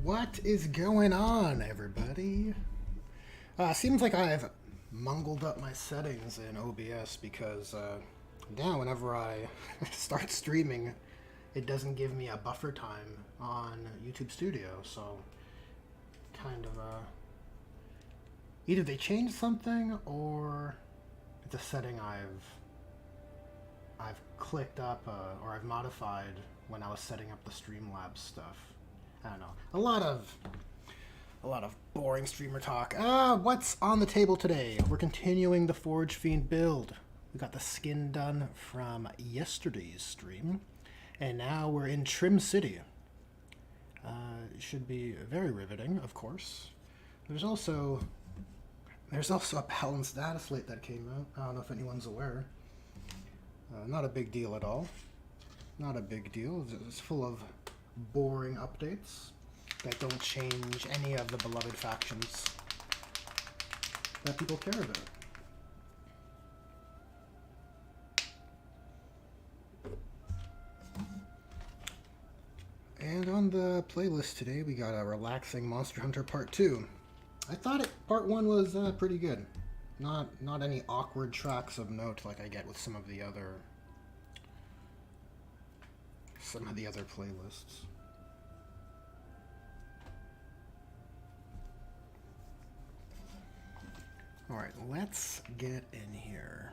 What is going on, everybody? Seems like I've mungled up my settings in OBS because now whenever I start streaming, it doesn't give me a buffer time on YouTube Studio. So, kind of either they changed something or it's a setting I've clicked up or I've modified when I was setting up the Streamlabs stuff. I don't know. A lot of boring streamer talk. What's on the table today? We're continuing the Forge Fiend build. We got the skin done from yesterday's stream, and now we're in Trim City. It should be very riveting, of course. There's also a balanced data slate that came out. I don't know if anyone's aware. Not a big deal at all. Not a big deal. It's full of boring updates that don't change any of the beloved factions that people care about. And on the playlist today, we got a relaxing Monster Hunter Part 2. I thought Part 1 was pretty good. Not any awkward tracks of note like I get with some of the other playlists. Alright, let's get in here.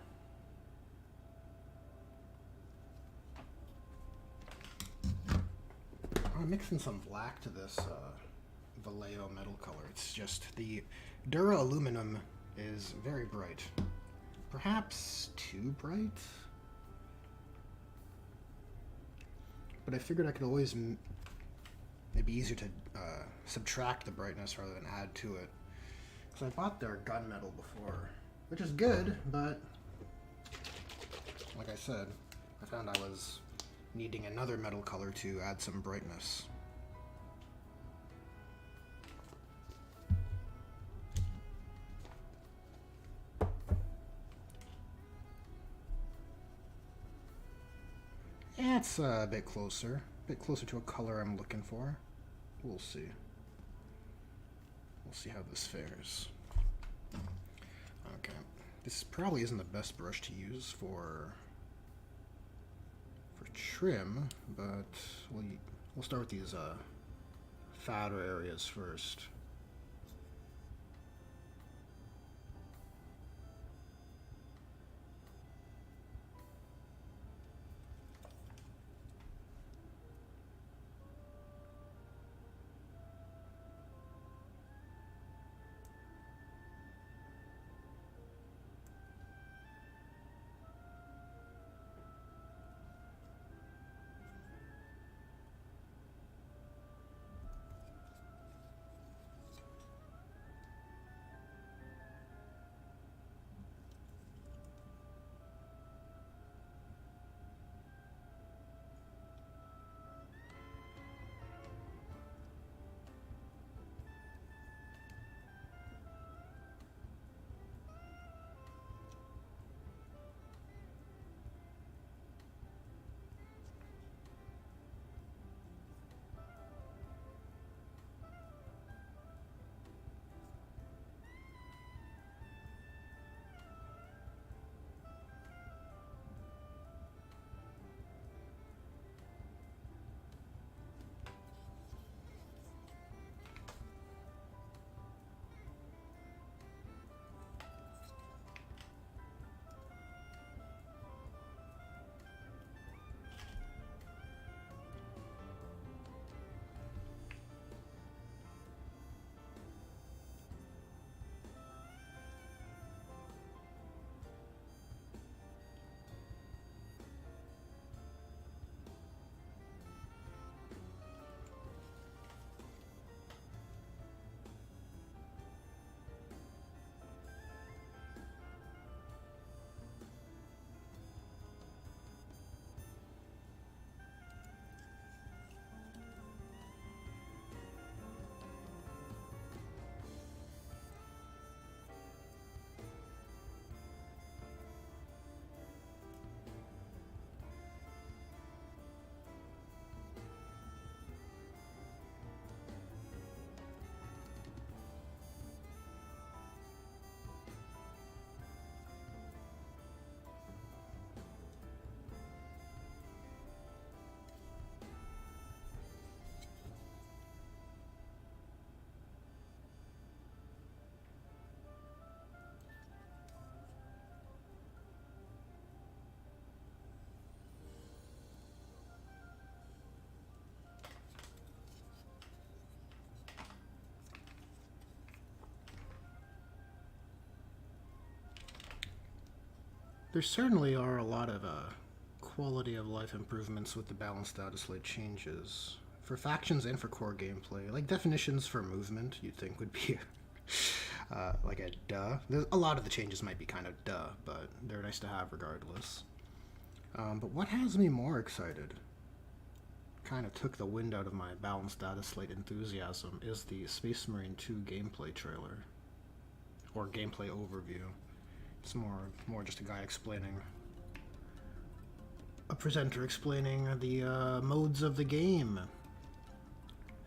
I'm mixing some black to this Vallejo metal color. It's just the Dura aluminum is very bright. Perhaps too bright? But I figured I could always, it'd be easier to subtract the brightness rather than add to it. Because I bought their gunmetal before, which is good, but like I said, I found I was needing another metal color to add some brightness. Yeah, it's a bit closer to a color I'm looking for. We'll see. We'll see how this fares. Okay, this probably isn't the best brush to use for trim, but we'll start with these fatter areas first. There certainly are a lot of quality of life improvements with the balanced data slate changes. For factions and for core gameplay. Like definitions for movement, you'd think would be like a duh. A lot of the changes might be kind of duh, but they're nice to have regardless. But what has me more excited, kind of took the wind out of my balanced data slate enthusiasm, is the Space Marine 2 gameplay trailer. Or gameplay overview. It's more just a guy explaining, a presenter explaining the modes of the game.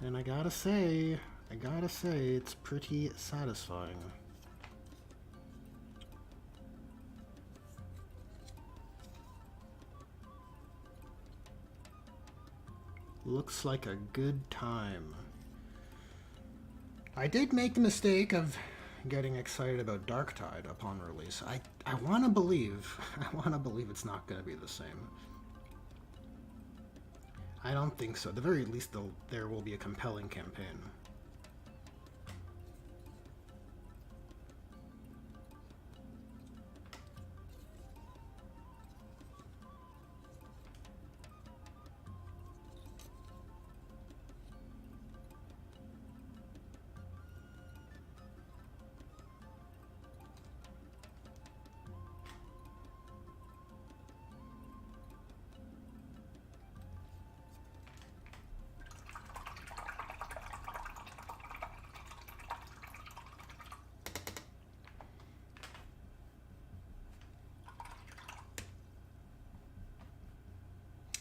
And I gotta say, it's pretty satisfying. Looks like a good time. I did make the mistake of getting excited about Darktide upon release. I want to believe, it's not going to be the same. I don't think so. At the very least, there will be a compelling campaign.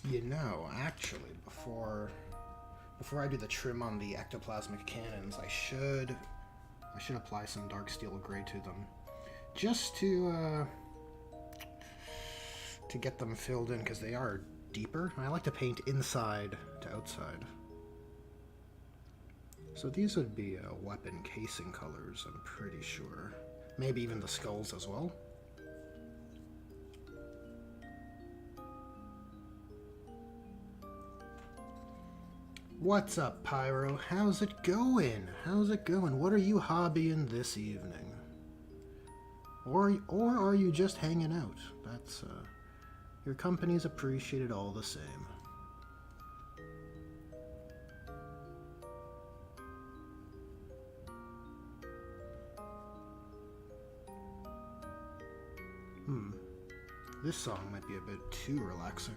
You know, actually, before I do the trim on the ectoplasmic cannons, I should apply some dark steel gray to them, just to get them filled in, because they are deeper. I like to paint inside to outside. So these would be weapon casing colors, I'm pretty sure. Maybe even the skulls as well. What's up, Pyro? How's it going? What are you hobbying this evening? Or are you just hanging out? That's, your company's appreciated all the same. This song might be a bit too relaxing.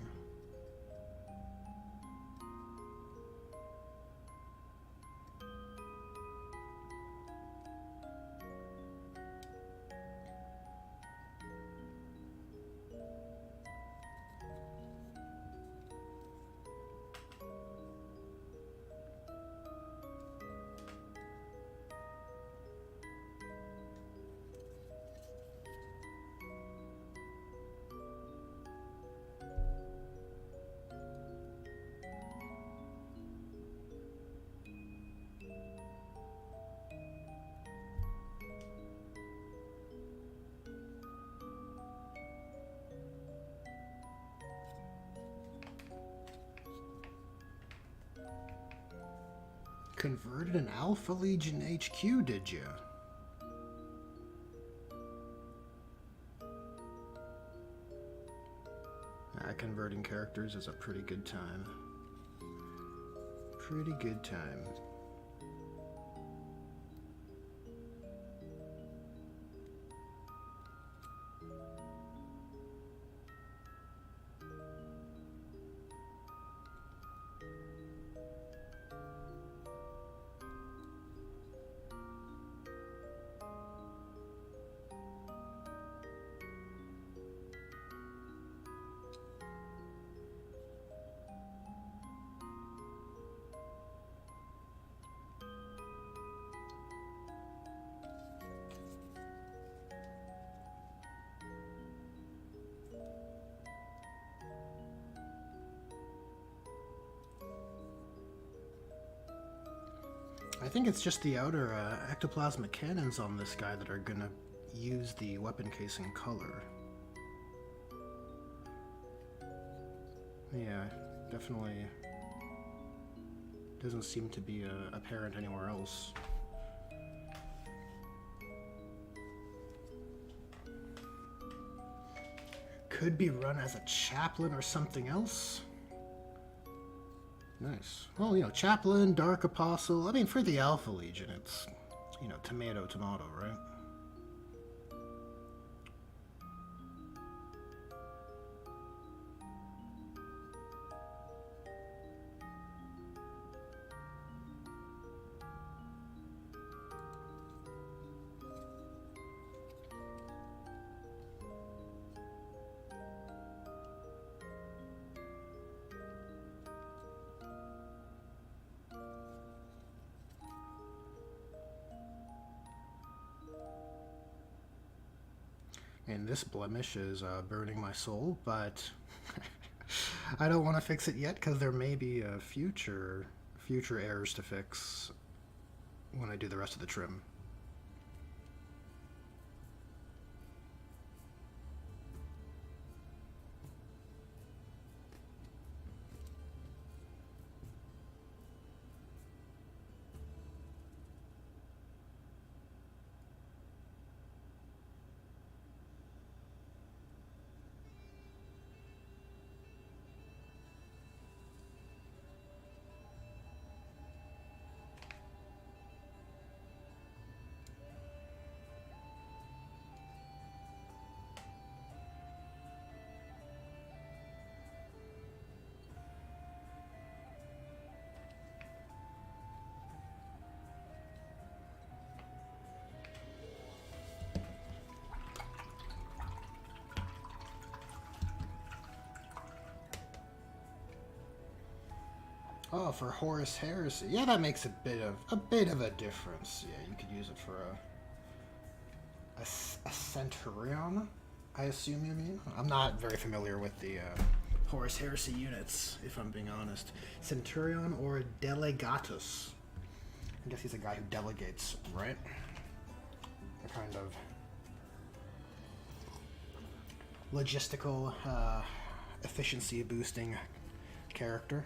Converted an Alpha Legion HQ, did you? Converting characters is a pretty good time. Pretty good time. I think it's just the outer ectoplasmic cannons on this guy that are gonna use the weapon casing color. Yeah, definitely doesn't seem to be apparent anywhere else. Could be run as a chaplain or something else. Nice. Well, chaplain, dark apostle. I mean, for the Alpha Legion, it's, tomato, tomato, right? And this blemish is burning my soul, but I don't want to fix it yet because there may be future errors to fix when I do the rest of the trim. Oh, for Horus Heresy. Yeah, that makes a bit of a difference. Yeah, you could use it for a Centurion, I assume you mean? I'm not very familiar with the Horus Heresy units, if I'm being honest. Centurion or Delegatus. I guess he's a guy who delegates, right? A kind of logistical efficiency boosting character.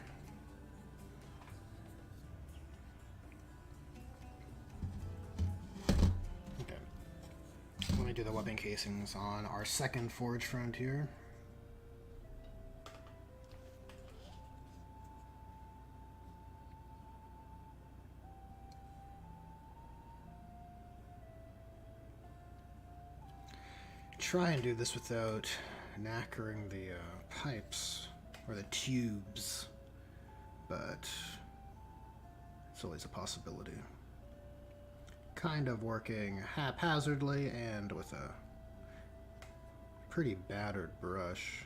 Do the weapon casings on our second Forge Frontier. Try and do this without knackering the pipes or the tubes, but it's always a possibility. Kind of working haphazardly and with a pretty battered brush.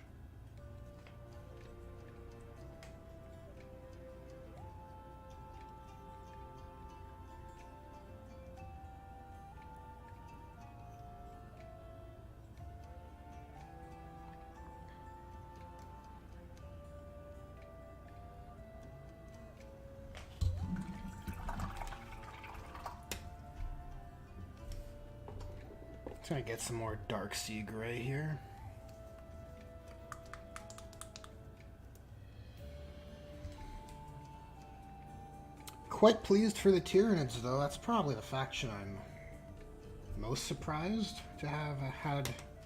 Trying to get some more dark sea gray here. Quite pleased for the Tyranids, though. That's probably the faction I'm most surprised to have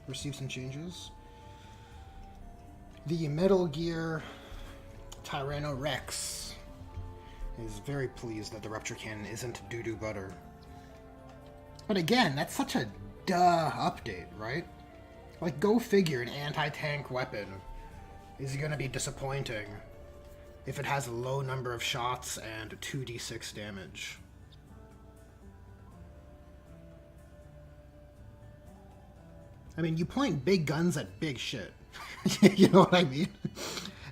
received some changes. The Metal Gear Tyrannorex is very pleased that the Rupture Cannon isn't doo-doo butter. But again, that's such a duh update, right? Like, go figure, an anti-tank weapon is gonna be disappointing if it has a low number of shots and 2d6 damage. I mean, you point big guns at big shit. You know what I mean?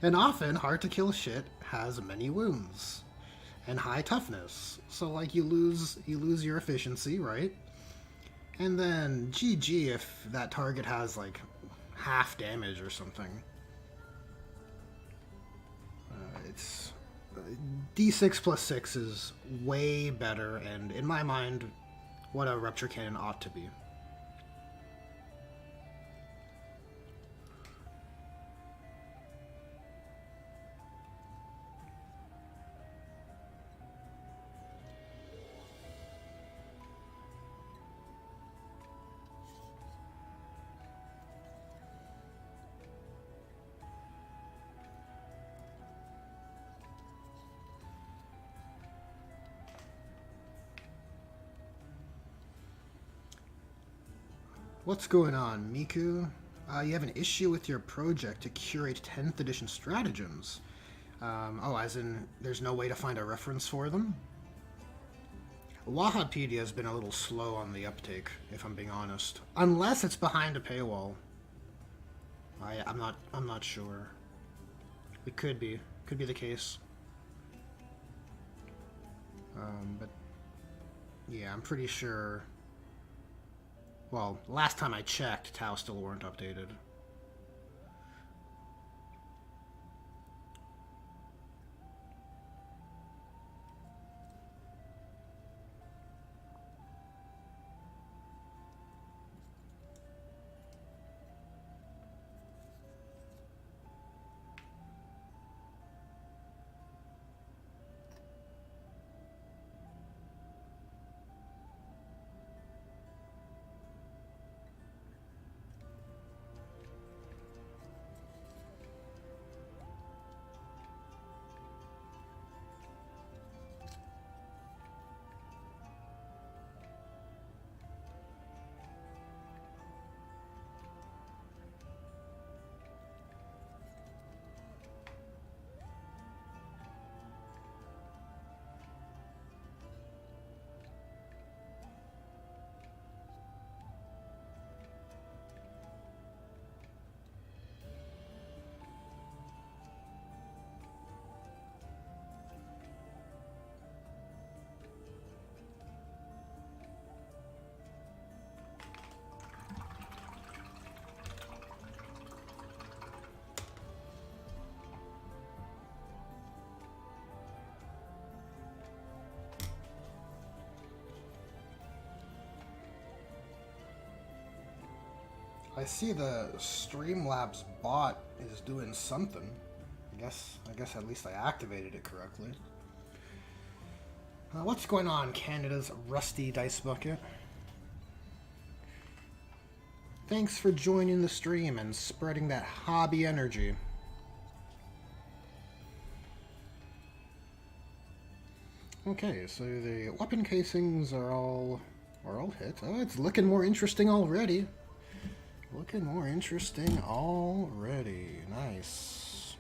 And often, hard-to-kill shit has many wounds and high toughness. So, like, you lose your efficiency, right? And then, GG if that target has, like, half damage or something. It's... D6 plus 6 is way better, and in my mind, what a Rupture Cannon ought to be. What's going on, Miku? You have an issue with your project to curate 10th edition stratagems. Oh, as in, there's no way to find a reference for them? Wahapedia has been a little slow on the uptake, if I'm being honest. Unless it's behind a paywall. I'm not sure. It could be. Could be the case. But yeah, I'm pretty sure. Well, last time I checked, Tau still weren't updated. I see the Streamlabs bot is doing something. I guess at least I activated it correctly. What's going on, Canada's Rusty Dice Bucket? Thanks for joining the stream and spreading that hobby energy. Okay, so the weapon casings are all hit. Oh, it's looking more interesting already. Looking more interesting already. Nice.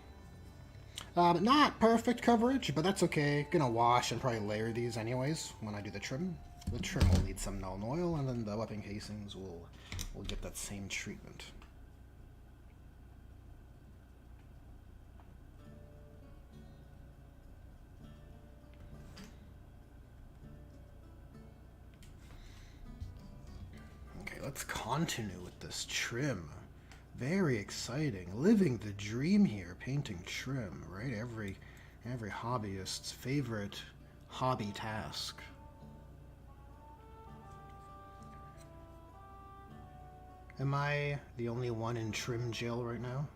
Not perfect coverage, but that's okay. Gonna wash and probably layer these anyways when I do the trim. The trim will need some Nuln Oil, and then the weapon casings will get that same treatment. Okay, let's continue with this trim. Very exciting. Living the dream here, painting trim, right? Every hobbyist's favorite hobby task. Am I the only one in trim jail right now?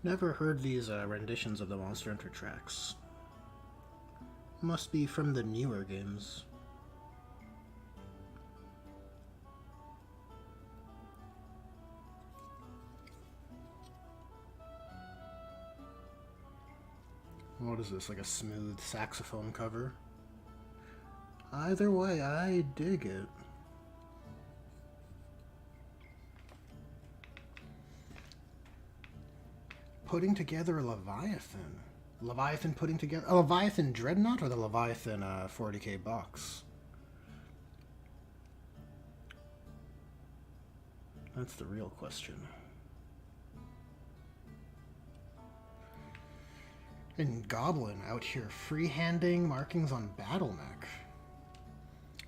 Never heard these renditions of the Monster Hunter tracks. Must be from the newer games. What is this, like a smooth saxophone cover? Either way, I dig it. Putting together a Leviathan. Leviathan putting together... A Leviathan Dreadnought or the Leviathan 40k box? That's the real question. And Goblin out here freehanding markings on Battle Mech.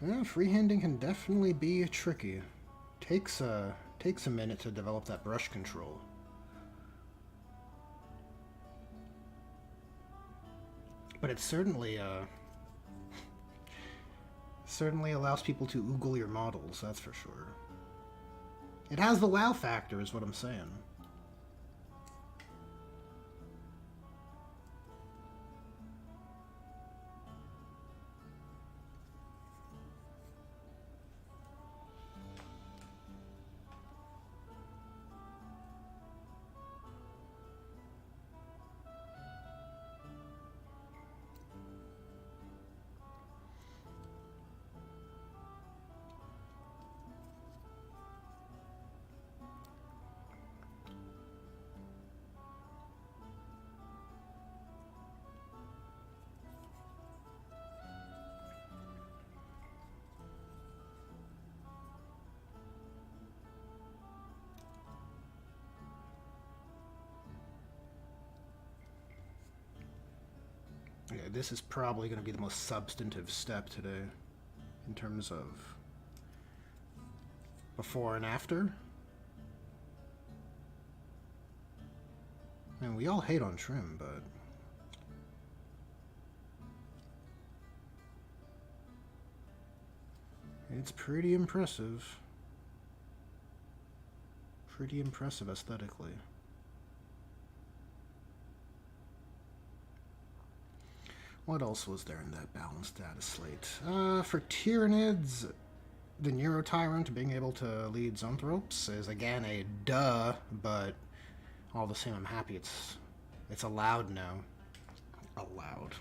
Yeah, freehanding can definitely be tricky. Takes a minute to develop that brush control. But it certainly allows people to oogle your models, that's for sure. It has the wow factor, is what I'm saying. Yeah, this is probably going to be the most substantive step today in terms of before and after. And we all hate on Trim, but it's pretty impressive. Pretty impressive aesthetically. What else was there in that balanced data slate? For Tyranids, the Neurotyrant being able to lead Zoanthropes is again a duh, but all the same I'm happy it's allowed now. Allowed.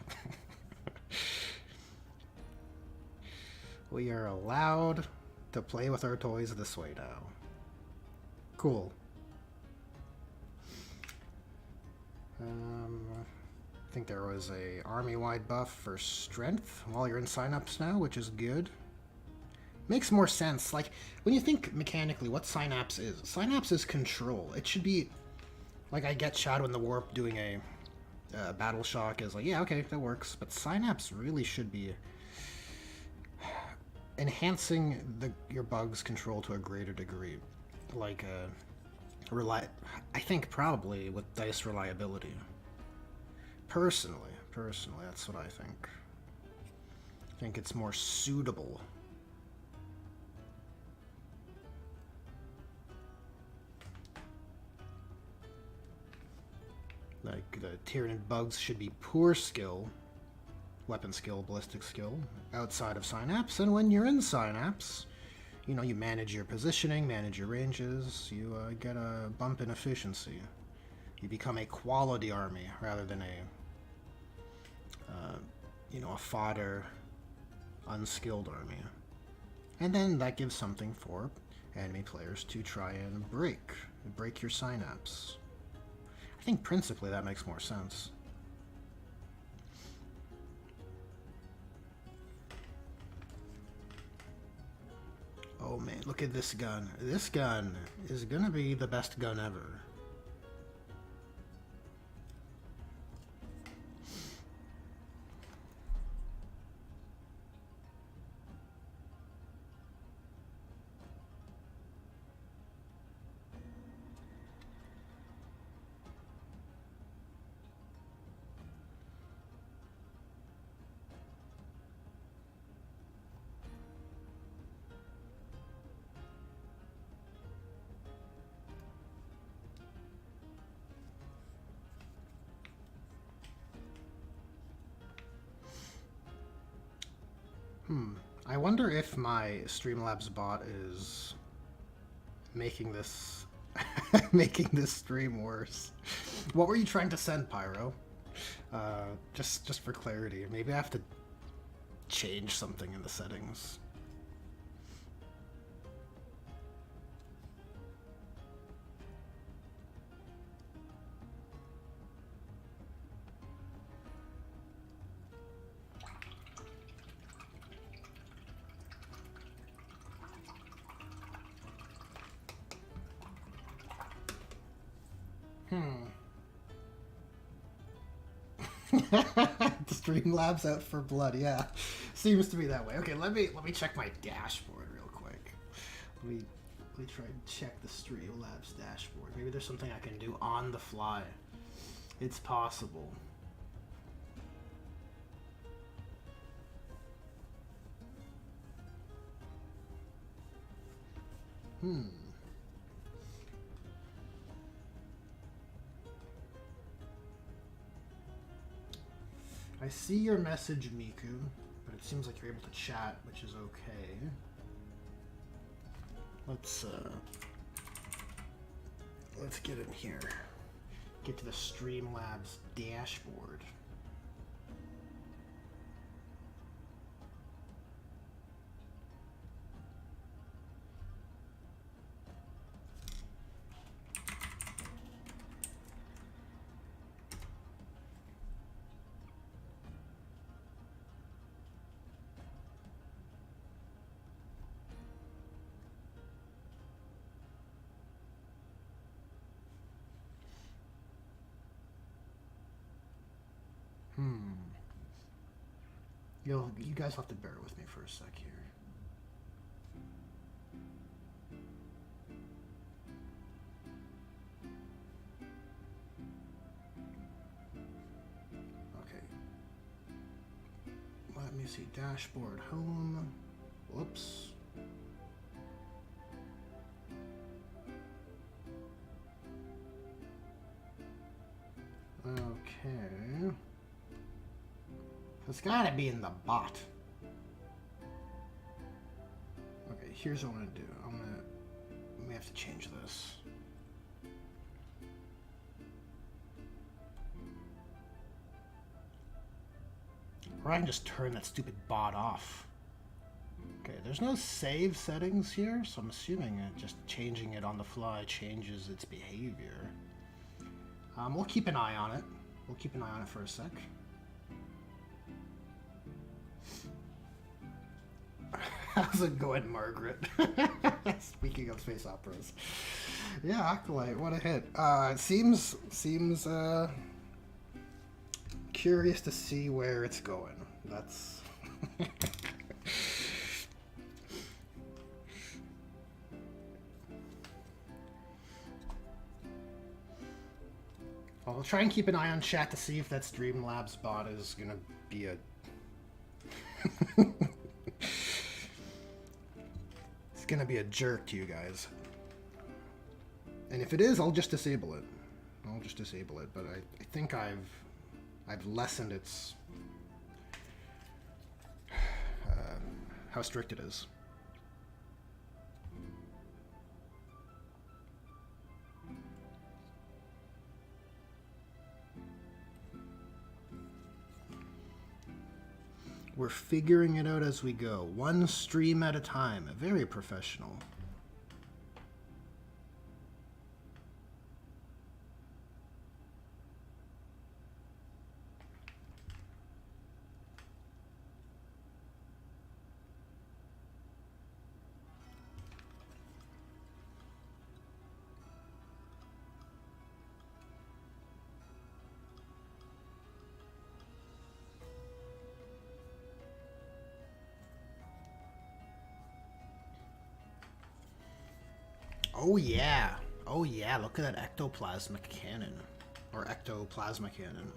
We are allowed to play with our toys this way now. Cool. I think there was a army-wide buff for strength while you're in Synapse now, which is good. Makes more sense. Like, when you think mechanically what Synapse is control. It should be, like, I get Shadow in the Warp doing a Battle Shock is like, yeah, okay, that works. But Synapse really should be enhancing your bug's control to a greater degree. Like, I think probably with dice reliability. Personally, that's what I think. I think it's more suitable. Like, the Tyranid bugs should be poor skill, weapon skill, ballistic skill, outside of Synapse, and when you're in Synapse, you know, you manage your positioning, manage your ranges, you get a bump in efficiency. You become a quality army rather than a a fodder, unskilled army. And then that gives something for enemy players to try and break your Synapse. I think principally that makes more sense. Oh man, look at this gun. This gun is gonna be the best gun ever. I wonder if my Streamlabs bot is making this making this stream worse. What were you trying to send, Pyro? Just for clarity. Maybe I have to change something in the settings. The Streamlabs out for blood, yeah. Seems to be that way. Okay, let me check my dashboard real quick. Let me try and check the Streamlabs dashboard. Maybe there's something I can do on the fly. It's possible. I see your message, Miku, but it seems like you're able to chat, which is okay. Let's get in here. Get to the Streamlabs dashboard. You guys have to bear with me for a sec here. Okay. Let me see. Dashboard home. Whoops. Okay. It's gotta be in the bot. Okay, here's what I'm gonna do. We have to change this. Or I can just turn that stupid bot off. Okay, there's no save settings here, so I'm assuming that just changing it on the fly changes its behavior. We'll keep an eye on it. We'll keep an eye on it for a sec. How's it going, Margaret? Speaking of space operas. Yeah, Acolyte, what a hit. It seems curious to see where it's going. That's... I'll try and keep an eye on chat to see if that Streamlabs bot is gonna be a... It's gonna be a jerk to you guys. And if it is, I'll just disable it. But I think I've lessened its... how strict it is. We're figuring it out as we go, one stream at a time. Very professional. Oh yeah. Oh yeah, look at that ectoplasmic cannon. Or ectoplasma cannon.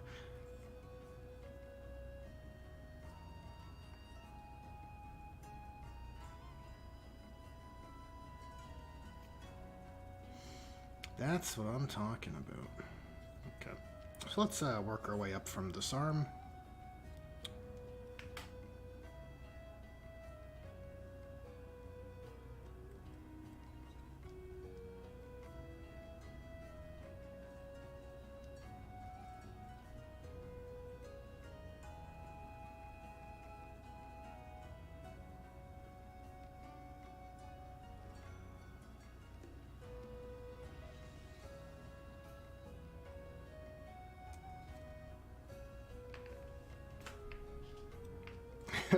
That's what I'm talking about. Okay. So let's work our way up from disarm.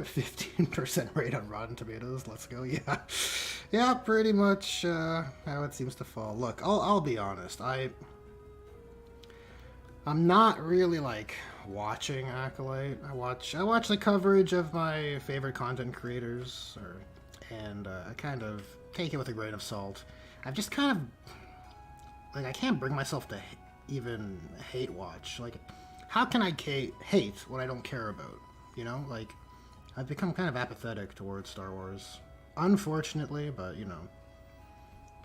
15% rate on Rotten Tomatoes. Let's go. Yeah, yeah, pretty much how it seems to fall. Look, I'll be honest. I'm not really like watching Acolyte. I watch the coverage of my favorite content creators, and I kind of take it with a grain of salt. I've just kind of like I can't bring myself to even hate watch. Like, how can I hate what I don't care about? You know, like I've become kind of apathetic towards Star Wars, unfortunately. But you know,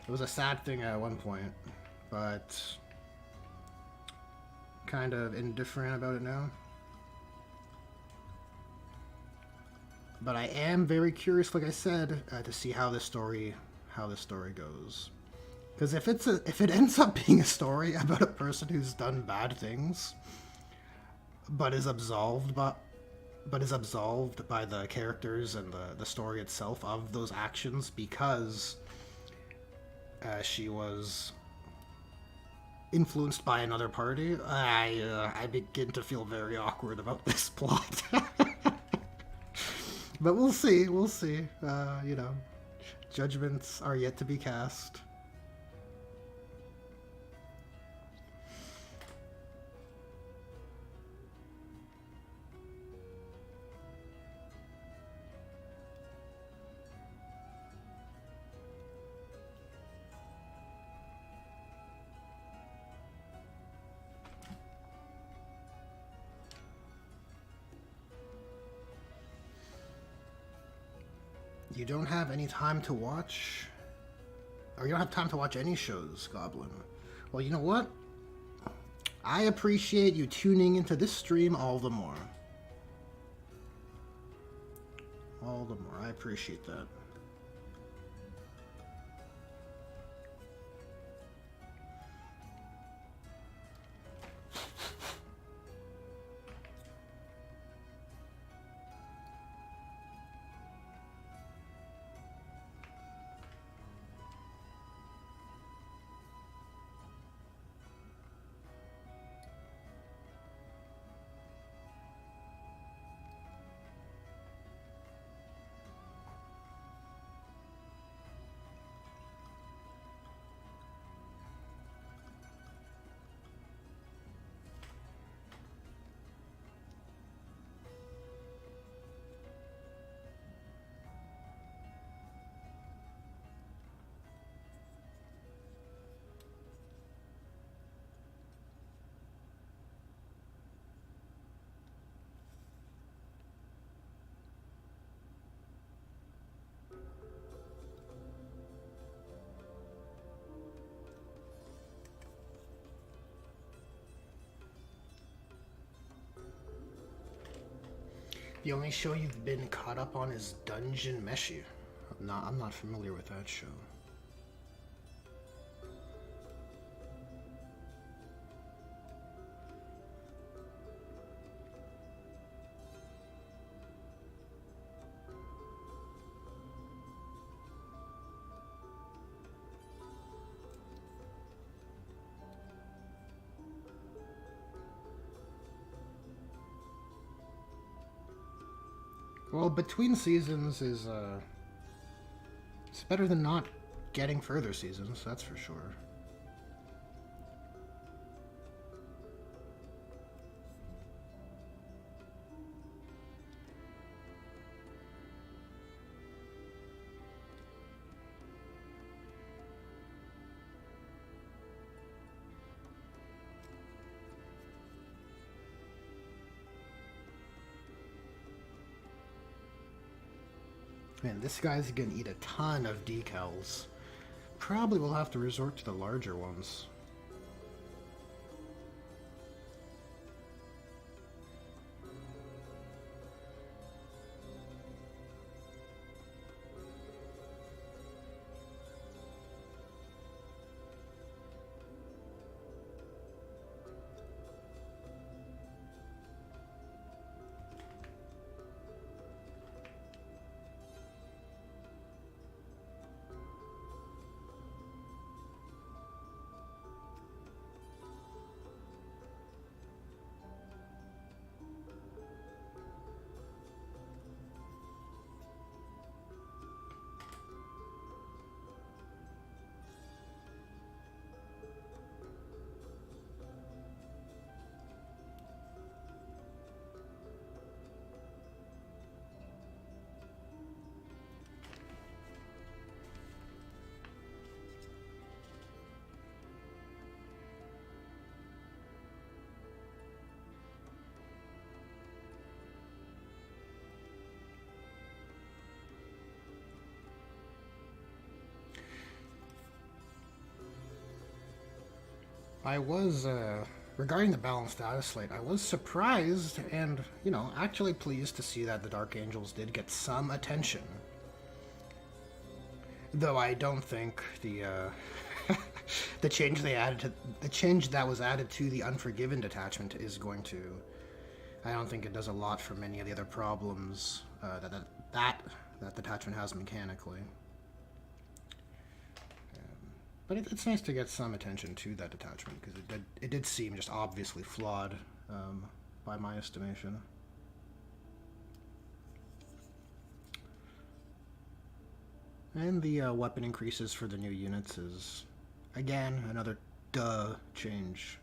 it was a sad thing at one point, but kind of indifferent about it now. But I am very curious, like I said, to see how this story goes. Because if it ends up being a story about a person who's done bad things, but is absolved by the characters and the story itself of those actions because she was influenced by another party, I begin to feel very awkward about this plot. But we'll see. We'll see. You know, judgments are yet to be cast. You don't have any time to watch, or you don't have time to watch any shows, Goblin. Well, you know what? I appreciate you tuning into this stream all the more. All the more. I appreciate that. The only show you've been caught up on is Dungeon Meshi. I'm not familiar with that show. Well, between seasons is it's better than not getting further seasons, that's for sure. Man, this guy's gonna eat a ton of decals. Probably will have to resort to the larger ones. I was, regarding the balanced data slate, I was surprised and, you know, actually pleased to see that the Dark Angels did get some attention. Though I don't think the, the change they added to the change that was added to the Unforgiven detachment is going to. I don't think it does a lot for many of the other problems that detachment has mechanically. But it's nice to get some attention to that detachment because it did seem just obviously flawed by my estimation. And the weapon increases for the new units is, again, another duh change.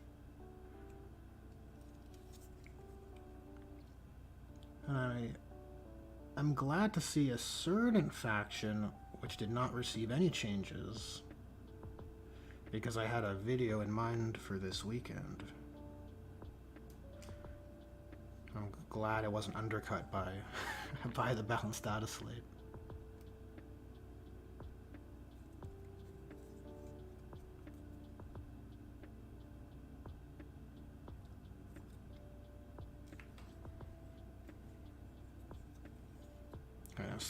I'm glad to see a certain faction which did not receive any changes, because I had a video in mind for this weekend. I'm glad it wasn't undercut by by the balanced data slate.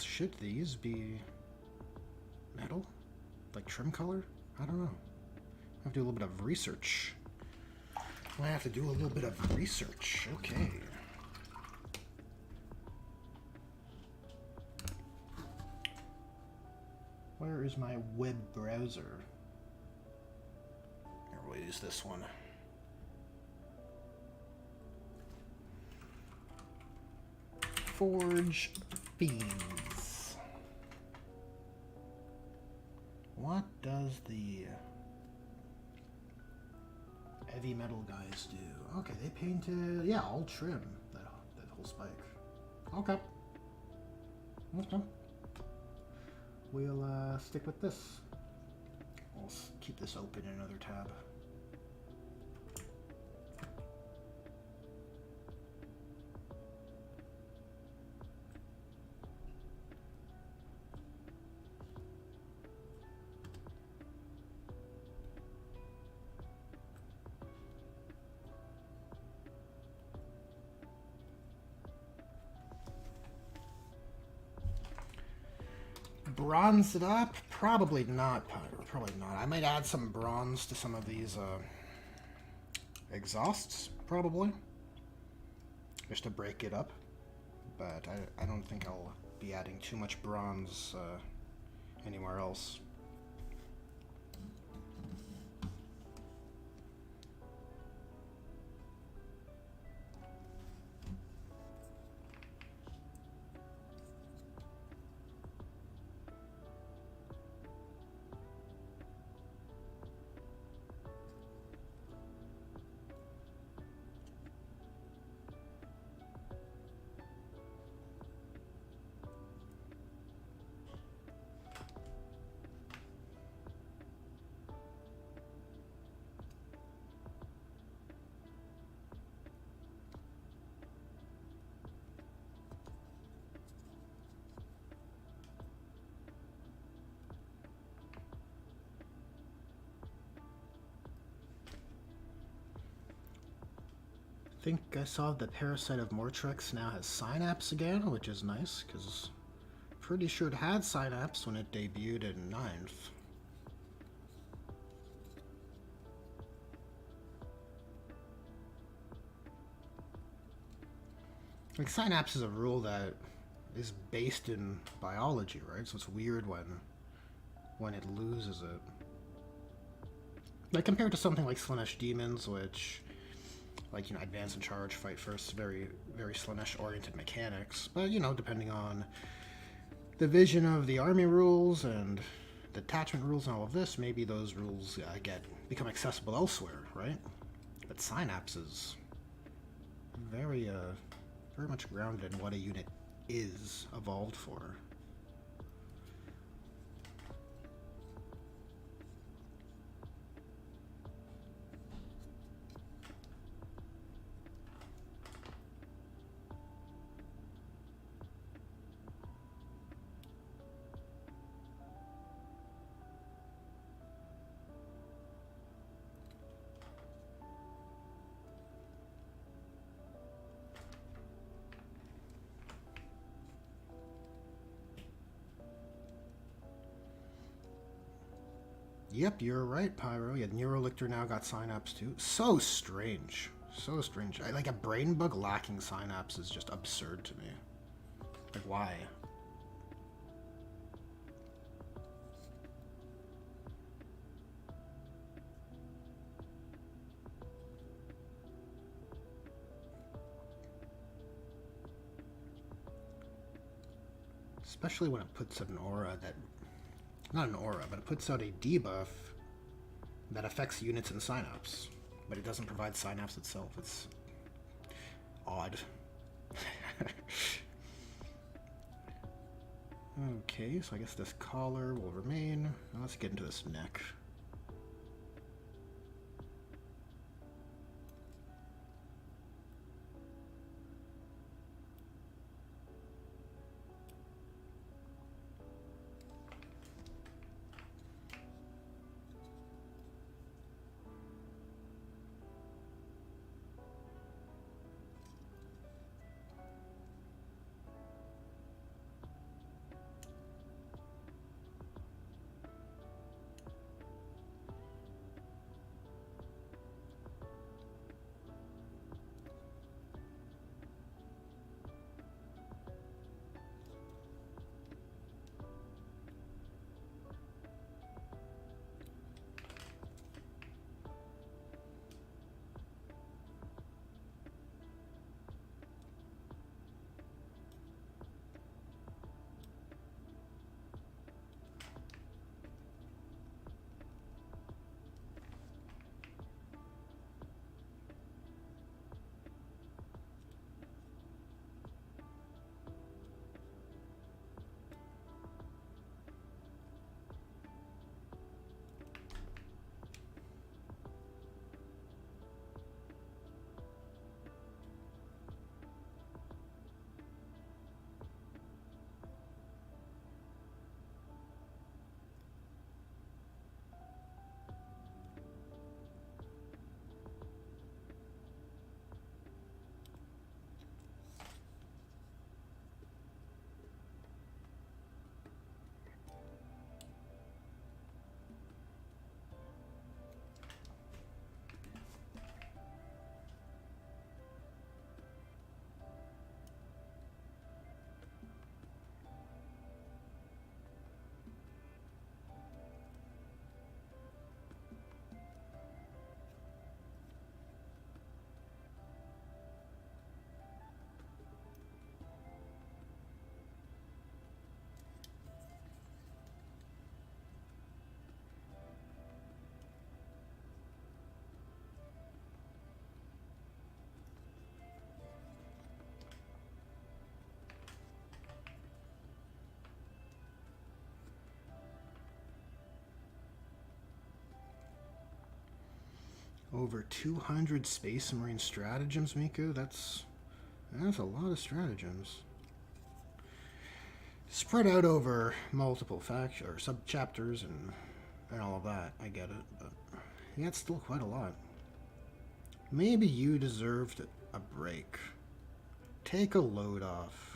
Should these be metal? Like trim color? I don't know. I have to do a little bit of research. I have to do a little bit of research. Okay. Where is my web browser? Here, we'll use this one. Forge Fiends. What does the heavy metal guys do? Okay, they painted, yeah, all trim, that whole spike. Okay. Okay. We'll stick with this. We'll keep this open in another tab. Bronze it up? Probably not. Probably not. I might add some bronze to some of these exhausts, probably, just to break it up. But I don't think I'll be adding too much bronze anywhere else. I think I saw the Parasite of Mortrex now has Synapse again, which is nice, because pretty sure it had Synapse when it debuted in 9th. Like, Synapse is a rule that is based in biology, right? So it's weird when it loses it. Like, compared to something like Slaanesh Demons, which, like, you know, advance and charge, fight first, very, very Slaanesh-oriented mechanics. But, you know, depending on the vision of the army rules and the attachment rules and all of this, maybe those rules become accessible elsewhere, right? But Synapse is very, very much grounded in what a unit is evolved for. Yep, you're right, Pyro. Yeah, Neurolictor now got Synapse too. So strange. So strange. Like a brain bug lacking Synapse is just absurd to me. Like, why? Especially when it puts out an aura that... Not an aura, but it puts out a debuff that affects units in Synapse. But it doesn't provide Synapse itself. It's odd. Okay, so I guess this collar will remain. Now let's get into this neck. Over 200 Space Marine stratagems, Miku? That's a lot of stratagems. Spread out over multiple factions or sub-chapters and all of that, I get it, but yeah, it's still quite a lot. Maybe you deserved a break. Take a load off.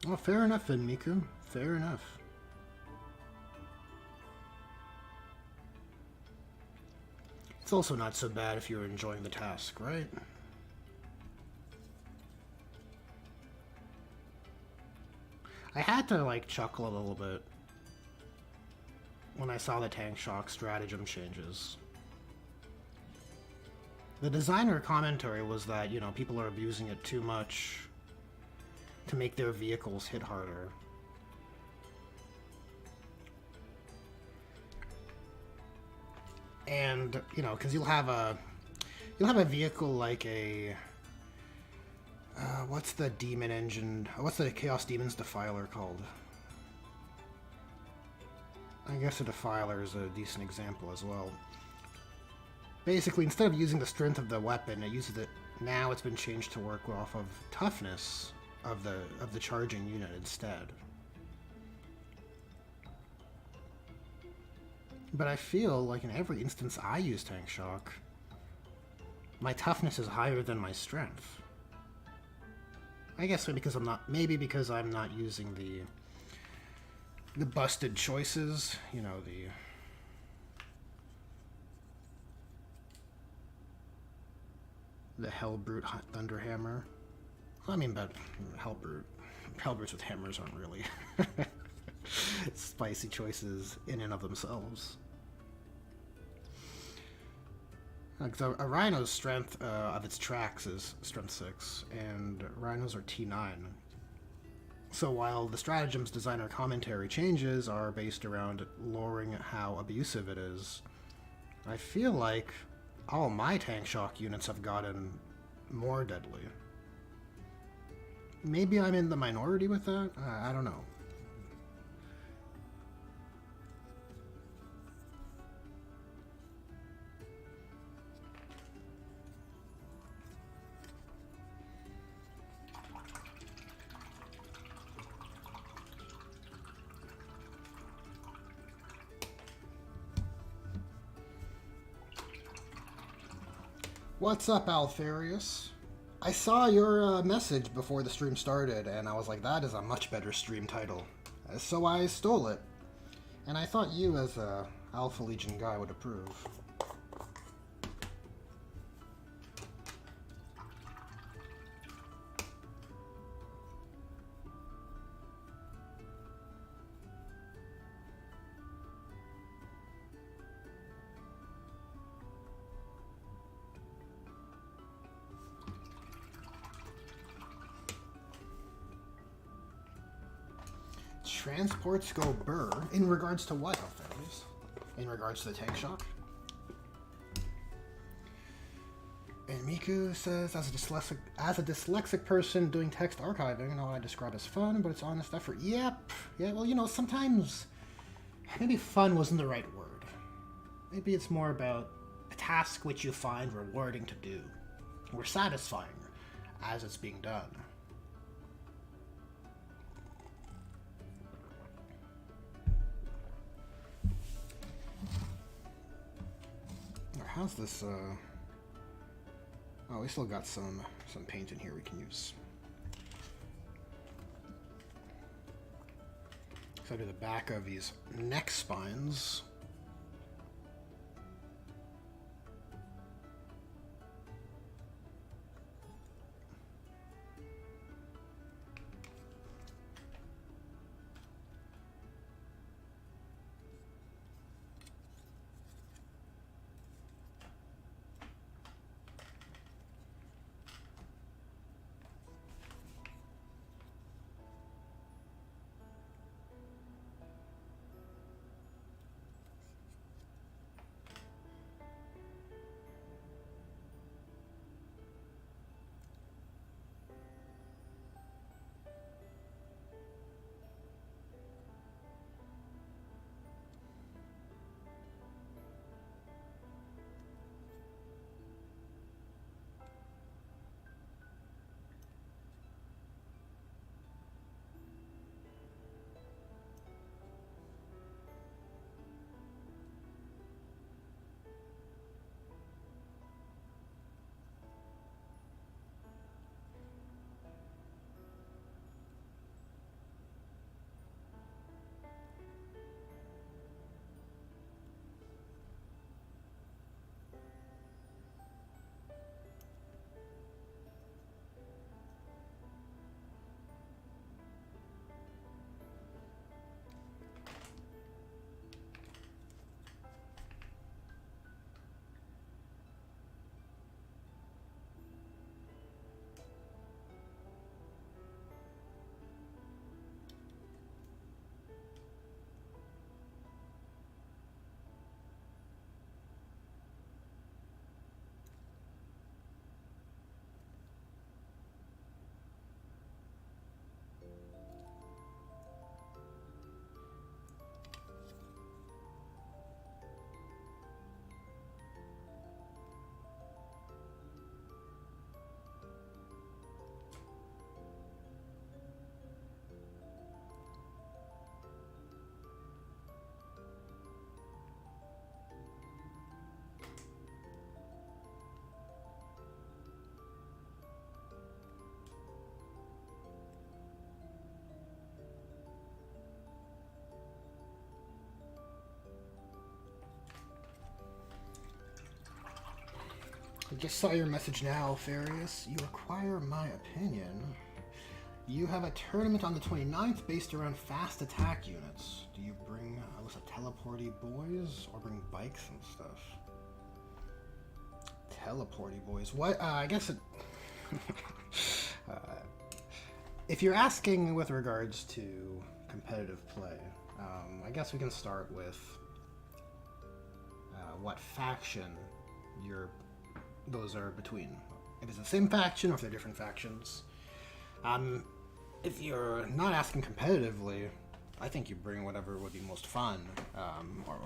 Oh, fair enough then, Miku. Fair enough. It's also not so bad if you're enjoying the task, right? I had to, like, chuckle a little bit when I saw the tank shock stratagem changes. The designer commentary was that, you know, people are abusing it too much to make their vehicles hit harder. And, you know, because you'll have a vehicle like a what's the demon engine? What's the Chaos Demons Defiler called? I guess a Defiler is a decent example as well. Basically, instead of using the strength of the weapon, it uses it. Now it's been changed to work off of toughness of the charging unit instead. But I feel like in every instance I use Tank Shock, my toughness is higher than my strength. I guess because I'm not using the busted choices, you know, the Hellbrute Thunderhammer. I mean, but Hellbrutes with hammers aren't really spicy choices in and of themselves. Because a Rhino's strength of its tracks is strength 6, and Rhinos are T9. So while the stratagems designer commentary changes are based around lowering how abusive it is, I feel like all my tank shock units have gotten more deadly. Maybe I'm in the minority with that? I don't know. What's up, Alfarius? I saw your message before the stream started, and I was like, that is a much better stream title. So I stole it. And I thought you, as a Alpha Legion guy, would approve. Transports go burr. In regards to what, Alpharius? In regards to the tank shock? And Miku says, as a dyslexic person doing text archiving, I know what I describe as fun, but it's honest effort. Yep. Yeah, well, you know, sometimes maybe fun wasn't the right word. Maybe it's more about a task which you find rewarding to do, or satisfying as it's being done. How's this, oh, we still got some paint in here we can use. So to the back of these neck spines. Just saw your message now, Farius. You require my opinion. You have a tournament on the 29th based around fast attack units. Do you bring looks like teleporty boys or bring bikes and stuff? Teleporty boys. What? I guess it. If you're asking with regards to competitive play, I guess we can start with what faction those are between. If it's the same faction or if they're different factions. If you're not asking competitively, I think you bring whatever would be most fun, or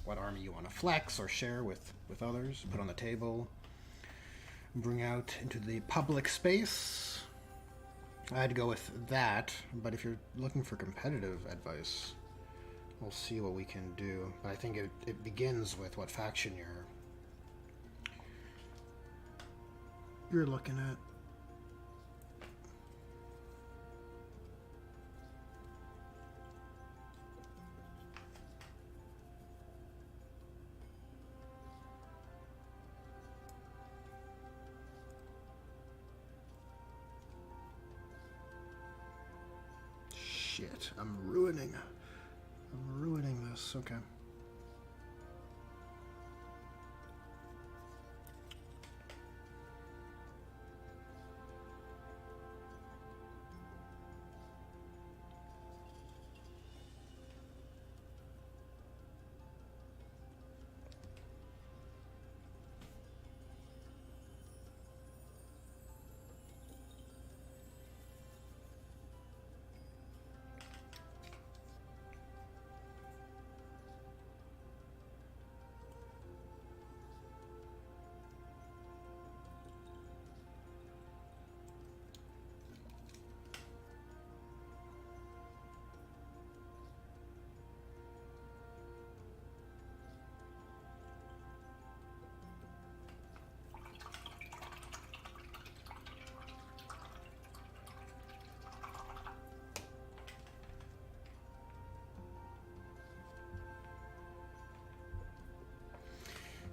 what army you want to flex or share with others, put on the table, bring out into the public space. I'd go with that, but if you're looking for competitive advice, we'll see what we can do. But I think it begins with what faction you're looking at. Shit, I'm ruining this. Okay.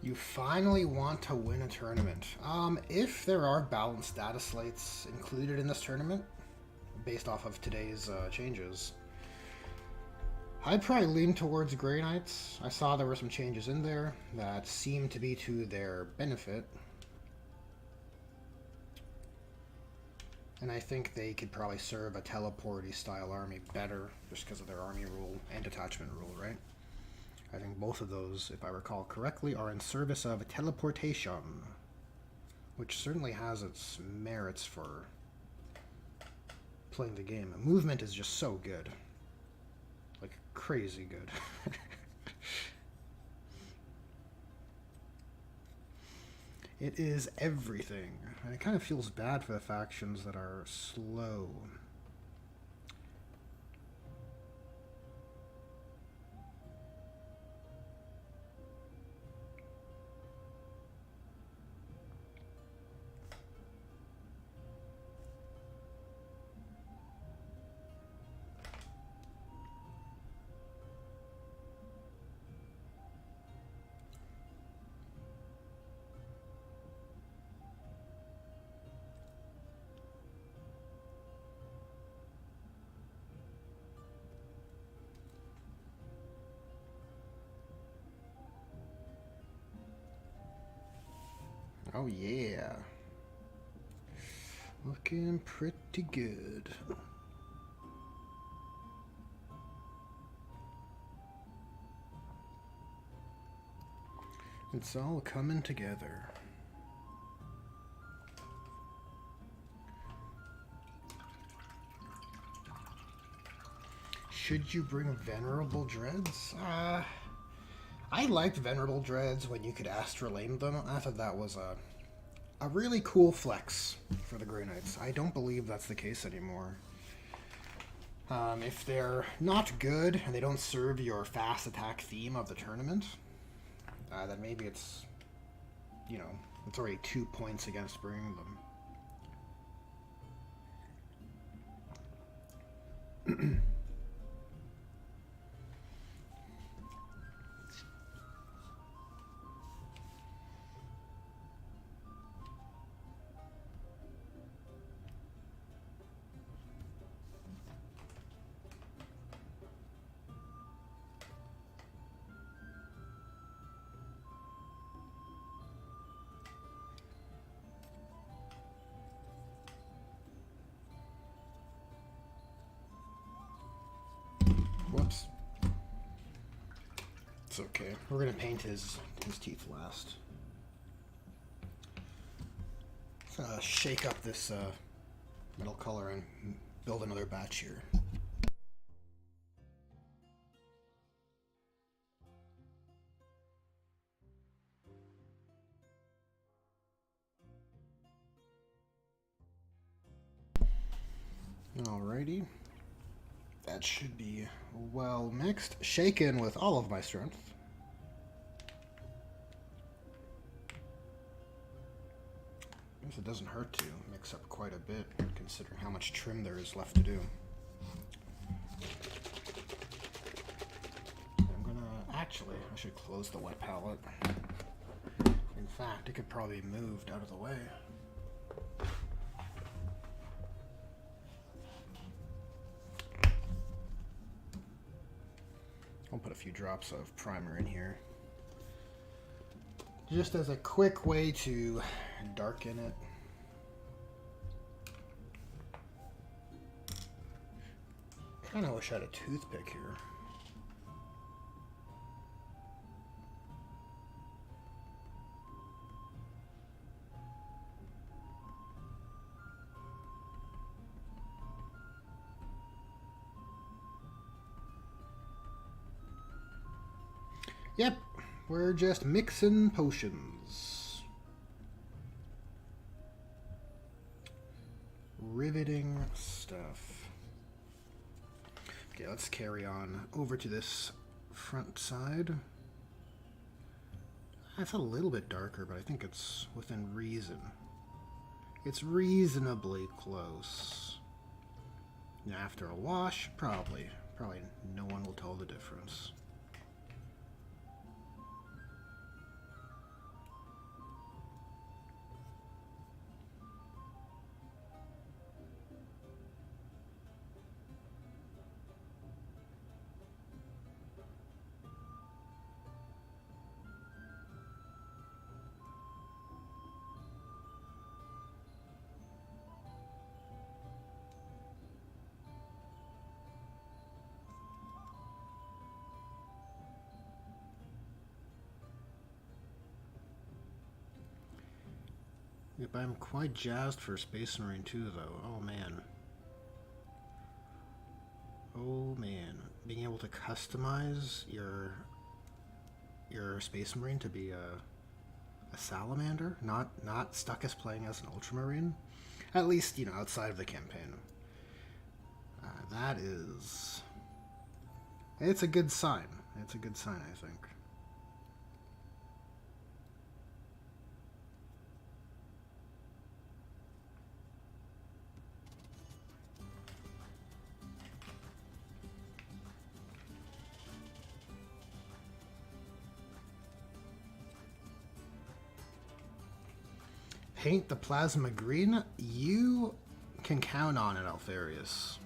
You finally want to win a tournament. If there are balanced data slates included in this tournament, based off of today's changes, I'd probably lean towards Grey Knights. I saw there were some changes in there that seemed to be to their benefit. And I think they could probably serve a teleporty style army better just because of their army rule and detachment rule, right? I think both of those, if I recall correctly, are in service of teleportation, which certainly has its merits for playing the game. Movement is just so good. Like, crazy good. It is everything. And it kind of feels bad for the factions that are slow. Oh yeah. Looking pretty good. It's all coming together. Should you bring Venerable Dreads? I liked Venerable Dreads when you could Astrolane them. I thought that was a really cool flex for the Grey Knights. I don't believe that's the case anymore. If they're not good and they don't serve your fast attack theme of the tournament, then maybe it's, it's already 2 points against bringing them. It's okay. We're gonna paint his teeth last. Let's shake up this metal color and build another batch here. Alrighty. That should be well mixed. Shaken with all of my strength. I guess it doesn't hurt to mix up quite a bit, considering how much trim there is left to do. I'm gonna... Actually, I should close the wet palette. In fact, it could probably be moved out of the way. I'll put a few drops of primer in here, just as a quick way to darken it. Kind of wish I had a toothpick here. Yep, we're just mixing potions. Riveting stuff. Okay, let's carry on over to this front side. It's a little bit darker, but I think it's within reason. It's reasonably close. Now, after a wash, probably no one will tell the difference. Yep, I'm quite jazzed for Space Marine 2, though. Oh, man. Oh, man. Being able to customize your Space Marine to be a salamander, not stuck as playing as an Ultramarine. At least, you know, outside of the campaign. That is... It's a good sign. It's a good sign, I think. Paint the plasma green? You can count on it, Alfarius.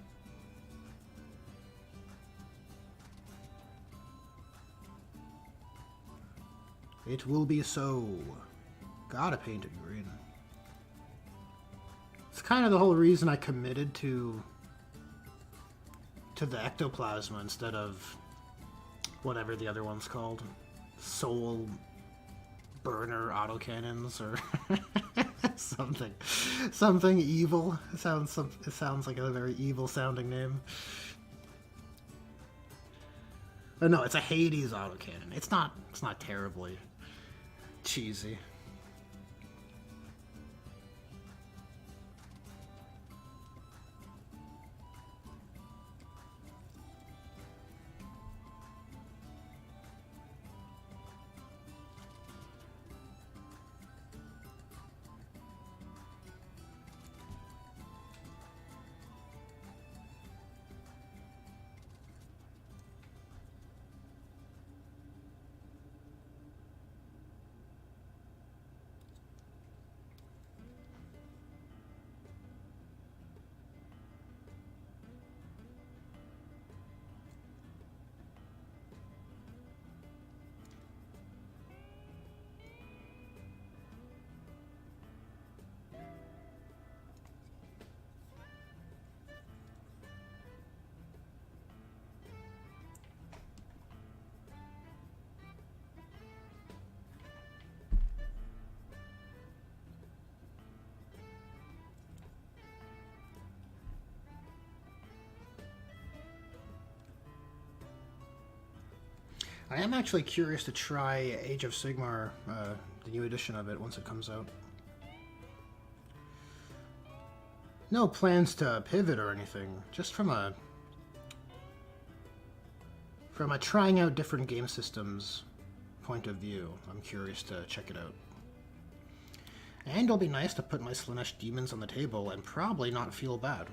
It will be so. Gotta paint it green. It's kind of the whole reason I committed to the ectoplasma instead of whatever the other one's called. Soul burner autocannons or something evil. It sounds like a very evil sounding name. But no, it's a Hades autocannon. It's not terribly cheesy. I am actually curious to try Age of Sigmar, the new edition of it, once it comes out. No plans to pivot or anything, just from a trying out different game systems point of view. I'm curious to check it out. And it'll be nice to put my Slaanesh demons on the table and probably not feel bad.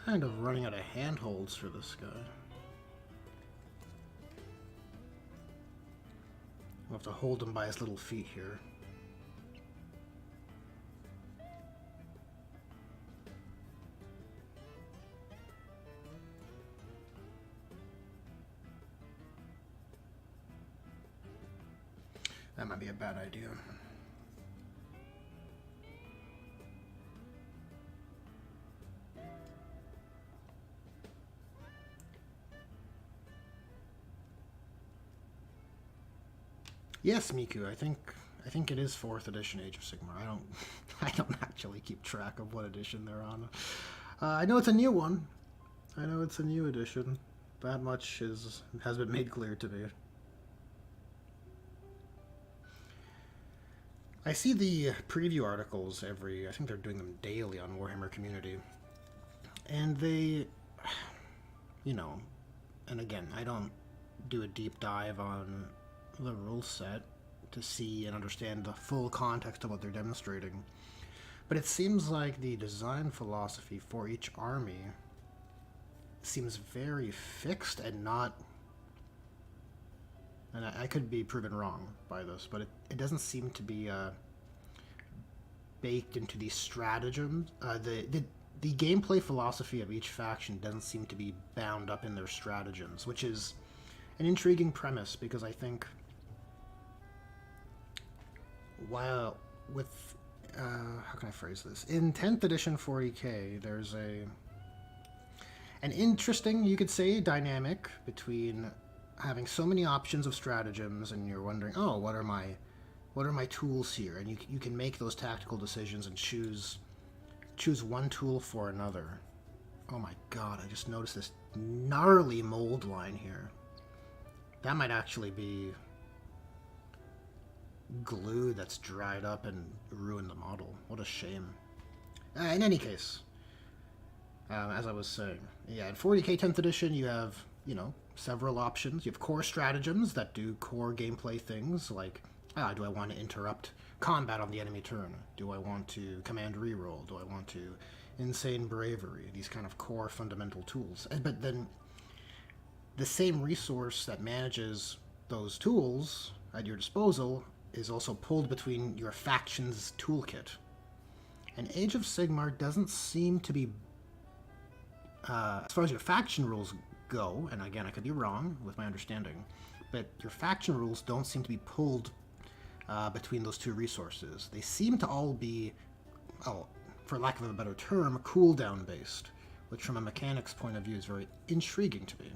Kind of running out of handholds for this guy. We'll have to hold him by his little feet here. That might be a bad idea. Yes, Miku. I think it is 4th edition Age of Sigmar. I don't actually keep track of what edition they're on. I know it's a new one. I know it's a new edition. That much has been made clear to me. I see the preview articles I think they're doing them daily on Warhammer Community. And they, you know, and again, I don't do a deep dive on the rule set to see and understand the full context of what they're demonstrating. But it seems like the design philosophy for each army seems very fixed and not... And I could be proven wrong by this, but it doesn't seem to be baked into these stratagems. The gameplay philosophy of each faction doesn't seem to be bound up in their stratagems, which is an intriguing premise, because I think while with how can I phrase this? In 10th edition 40k, there's an interesting, you could say, dynamic between having so many options of stratagems, and you're wondering, oh, what are my tools here? And you can make those tactical decisions and choose one tool for another. Oh my god, I just noticed this gnarly mold line here. That might actually be glue that's dried up and ruined the model. What a shame. In any case, as I was saying, yeah, in 40k 10th edition you have, you know, several options. You have core stratagems that do core gameplay things like, do I want to interrupt combat on the enemy turn? Do I want to command reroll? Do I want to insane bravery? These kind of core fundamental tools. But then the same resource that manages those tools at your disposal is also pulled between your faction's toolkit. And Age of Sigmar doesn't seem to be, as far as your faction rules go, and again, I could be wrong with my understanding, but your faction rules don't seem to be pulled between those two resources. They seem to all be, for lack of a better term, cooldown based, which from a mechanics point of view is very intriguing to me.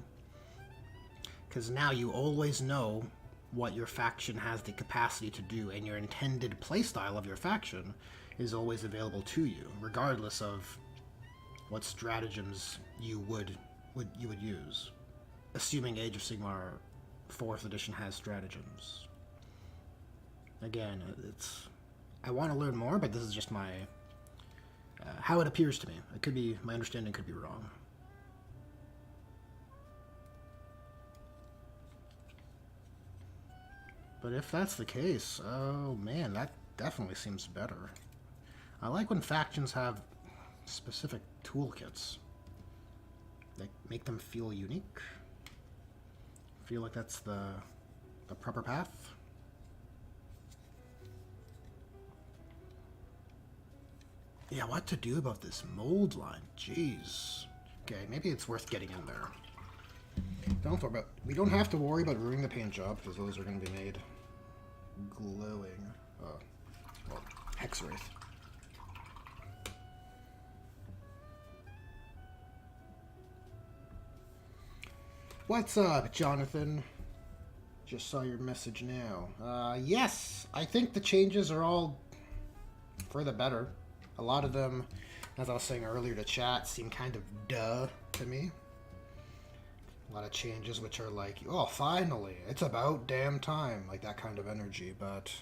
Because now you always know what your faction has the capacity to do, and your intended playstyle of your faction is always available to you, regardless of what stratagems you would use. Assuming Age of Sigmar 4th edition has stratagems. Again, I want to learn more, but this is just my how it appears to me. It could be, my understanding could be wrong. But if that's the case, oh man, that definitely seems better. I like when factions have specific toolkits that make them feel unique. feel like that's the proper path. Yeah, what to do about this mold line? Jeez. Okay, maybe it's worth getting in there. We don't have to worry about ruining the paint job because those are going to be made glowing. Well, Hexwraith. What's up, Jonathan? Just saw your message now. Yes, I think the changes are all for the better. A lot of them, as I was saying earlier to chat, seem kind of duh to me. A lot of changes which are like, oh, finally, it's about damn time, like that kind of energy, but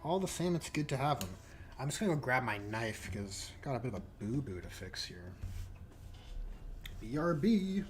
all the same, it's good to have them. I'm just gonna go grab my knife because got a bit of a boo-boo to fix here. BRB.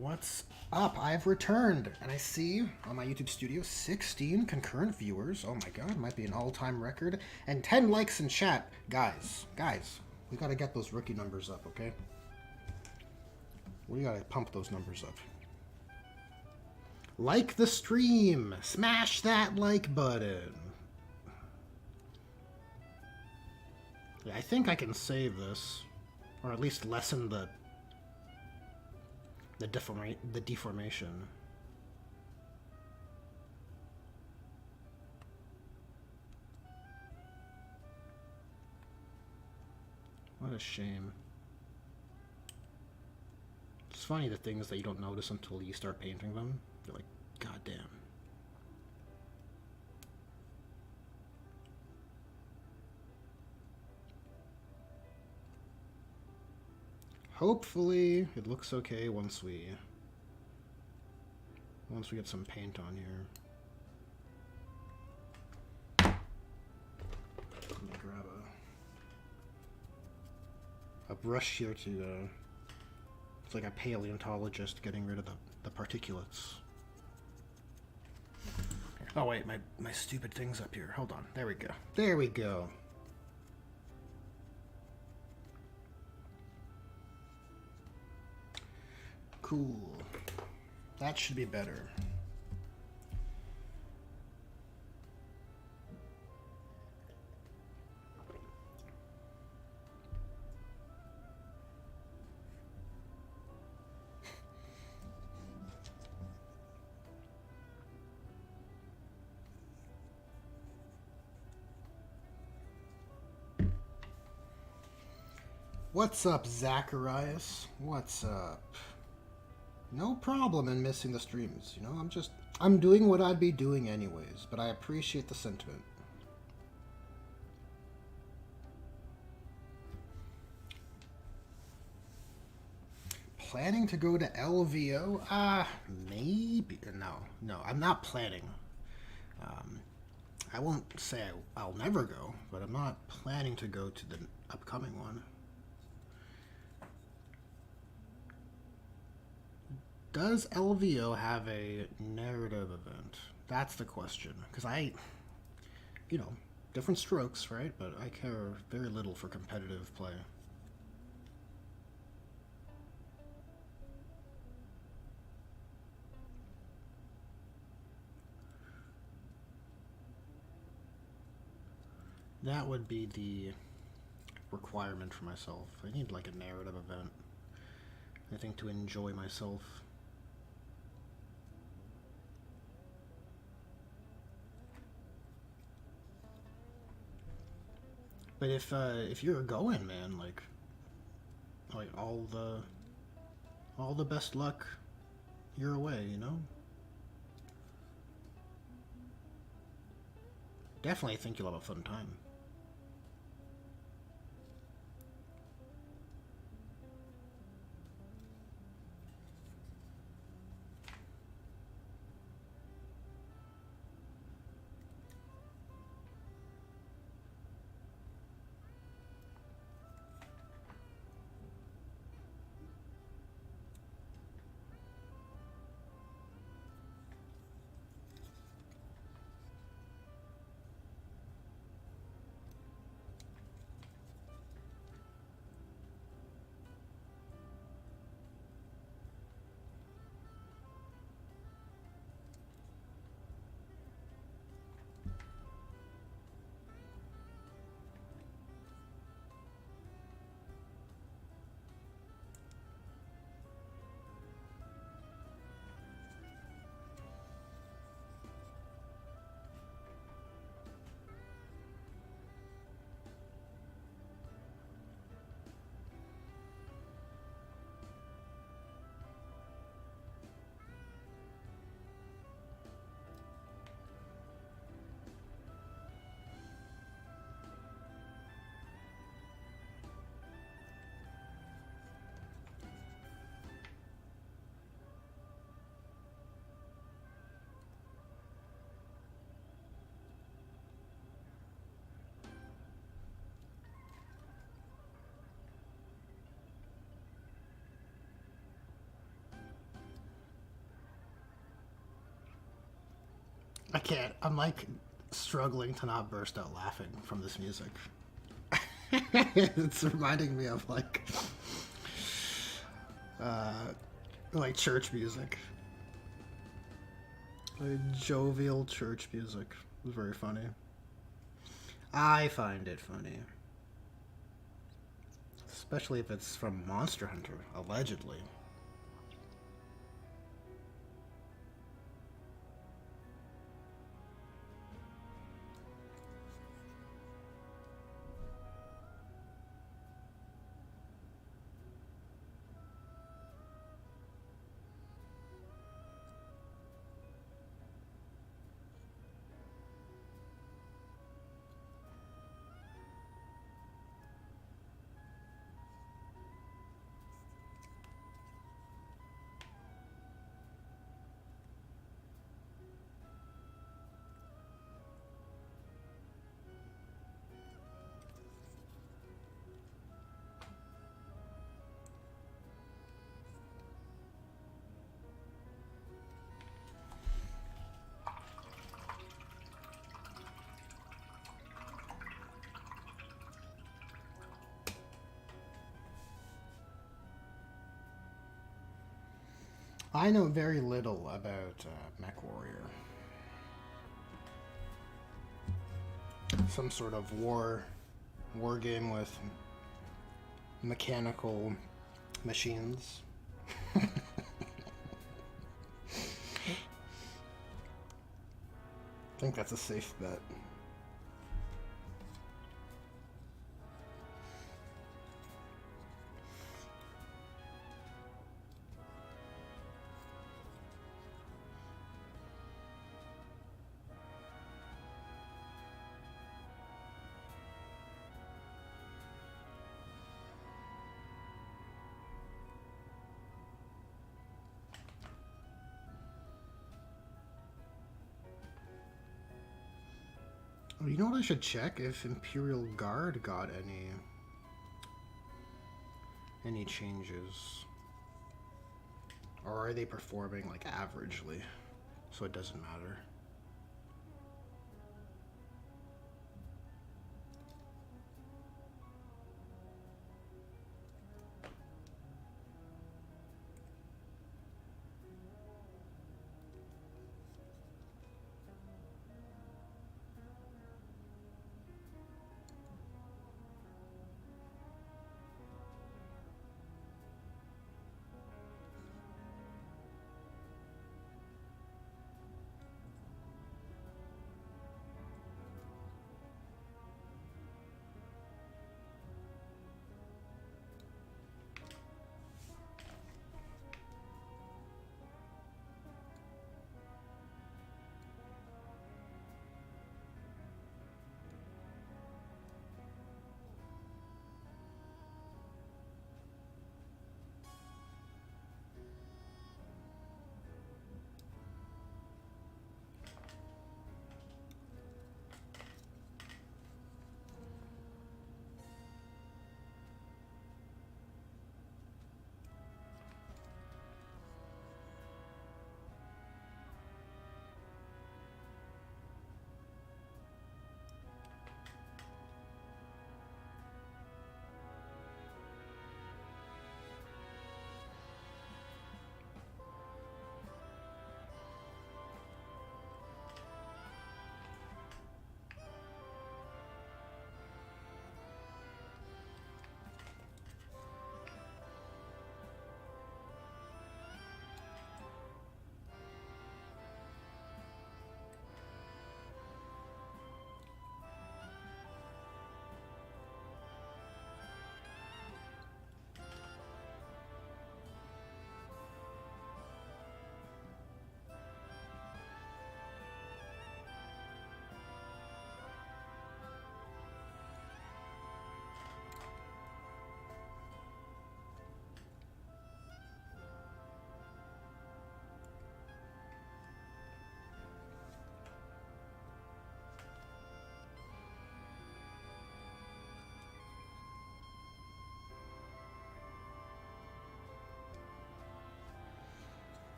What's up? I've returned, and I see on my YouTube studio 16 concurrent viewers. Oh my god, might be an all-time record. And 10 likes in chat. Guys, we gotta get those rookie numbers up, okay? We gotta pump those numbers up. Like the stream! Smash that like button! Yeah, I think I can save this. Or at least lessen the deformation. What a shame. It's funny the things that you don't notice until you start painting them. You're like, god damn. Hopefully it looks okay once we get some paint on here. Let me grab a brush here to it's like a paleontologist getting rid of the particulates. Oh wait, my stupid thing's up here. Hold on. There we go. There we go. Cool. That should be better. What's up, Zacharias? What's up? No problem in missing the streams, you know, I'm doing what I'd be doing anyways, but I appreciate the sentiment. Planning to go to LVO? Maybe. No, I'm not planning. I won't say I'll never go, but I'm not planning to go to the upcoming one. Does LVO have a narrative event? That's the question. Because you know, different strokes, right? But I care very little for competitive play. That would be the requirement for myself. I need like a narrative event. I think to enjoy myself. But if you're going, man, like all the best luck your way, you know? Definitely think you'll have a fun time. can't. I'm like struggling to not burst out laughing from this music. It's reminding me of like church music. Like jovial church music. It was very funny. I find it funny. Especially if it's from Monster Hunter, allegedly. I know very little about MechWarrior. Some sort of war game with mechanical machines. I think that's a safe bet. Oh, you know what I should check? If Imperial Guard got any changes. Or are they performing like averagely? So it doesn't matter.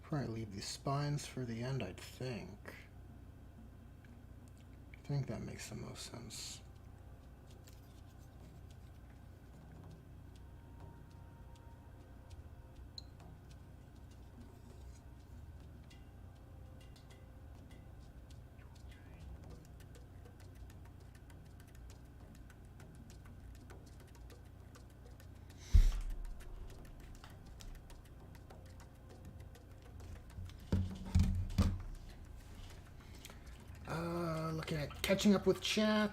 Probably leave these spines for the end, I think. I think that makes the most sense. Looking at catching up with chat.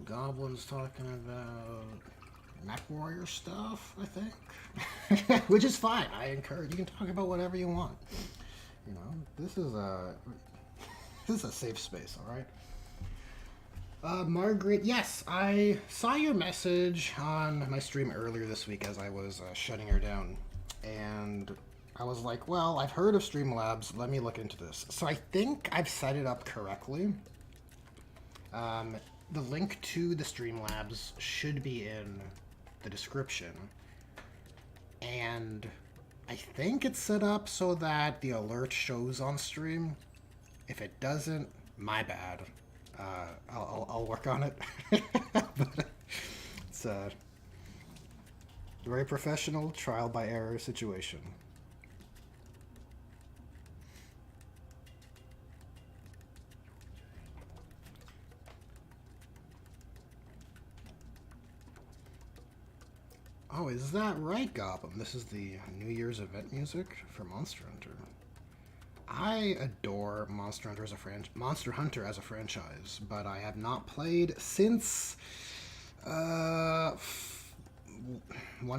Goblin's talking about Mech Warrior stuff, I think. Which is fine. I encourage you can talk about whatever you want. You know, this is a safe space, all right? Margaret, yes, I saw your message on my stream earlier this week as I was shutting her down. And I was like, well, I've heard of Streamlabs. Let me look into this. So I think I've set it up correctly. The link to the Streamlabs should be in the description. And I think it's set up so that the alert shows on stream. If it doesn't, my bad. I'll work on it. But it's a very professional trial by error situation. Oh, is that right, Goblin? This is the New Year's event music for Monster Hunter. I adore Monster Hunter as a franchise, but I have not played since one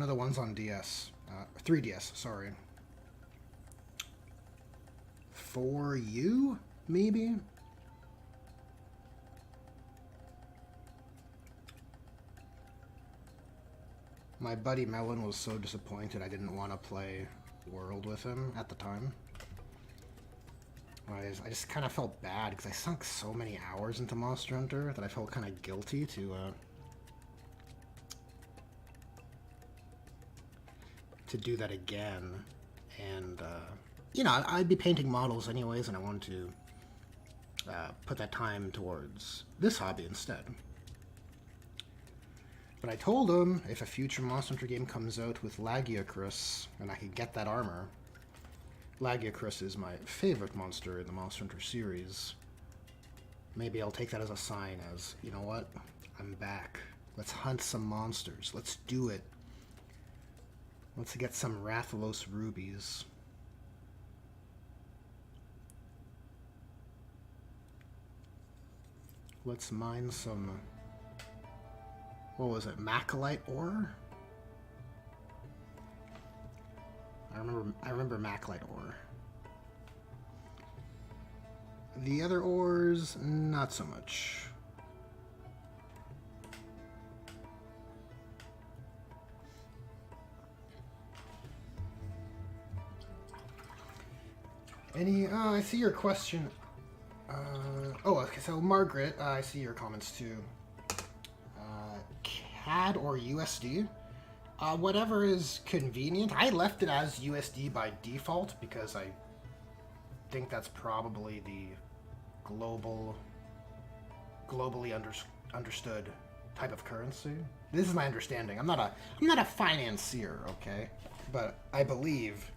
of the ones on DS, 3DS. Sorry. For you, maybe. My buddy Melon was so disappointed I didn't want to play World with him at the time. I just kind of felt bad because I sunk so many hours into Monster Hunter that I felt kind of guilty to do that again. And, you know, I'd be painting models anyways, and I wanted to put that time towards this hobby instead. But I told him if a future Monster Hunter game comes out with Lagiacrus and I could get that armor. Lagiacrus is my favorite monster in the Monster Hunter series. Maybe I'll take that as a sign as, you know what? I'm back. Let's hunt some monsters. Let's do it. Let's get some Rathalos rubies. Let's mine some... What was it? Macalite ore? I remember Macalite ore. The other ores, not so much. I see your question. Okay, so Margaret, I see your comments too. CAD or USD? Whatever is convenient. I left it as USD by default because I think that's probably the globally understood type of currency. This is my understanding. I'm not a financier, okay? But I believe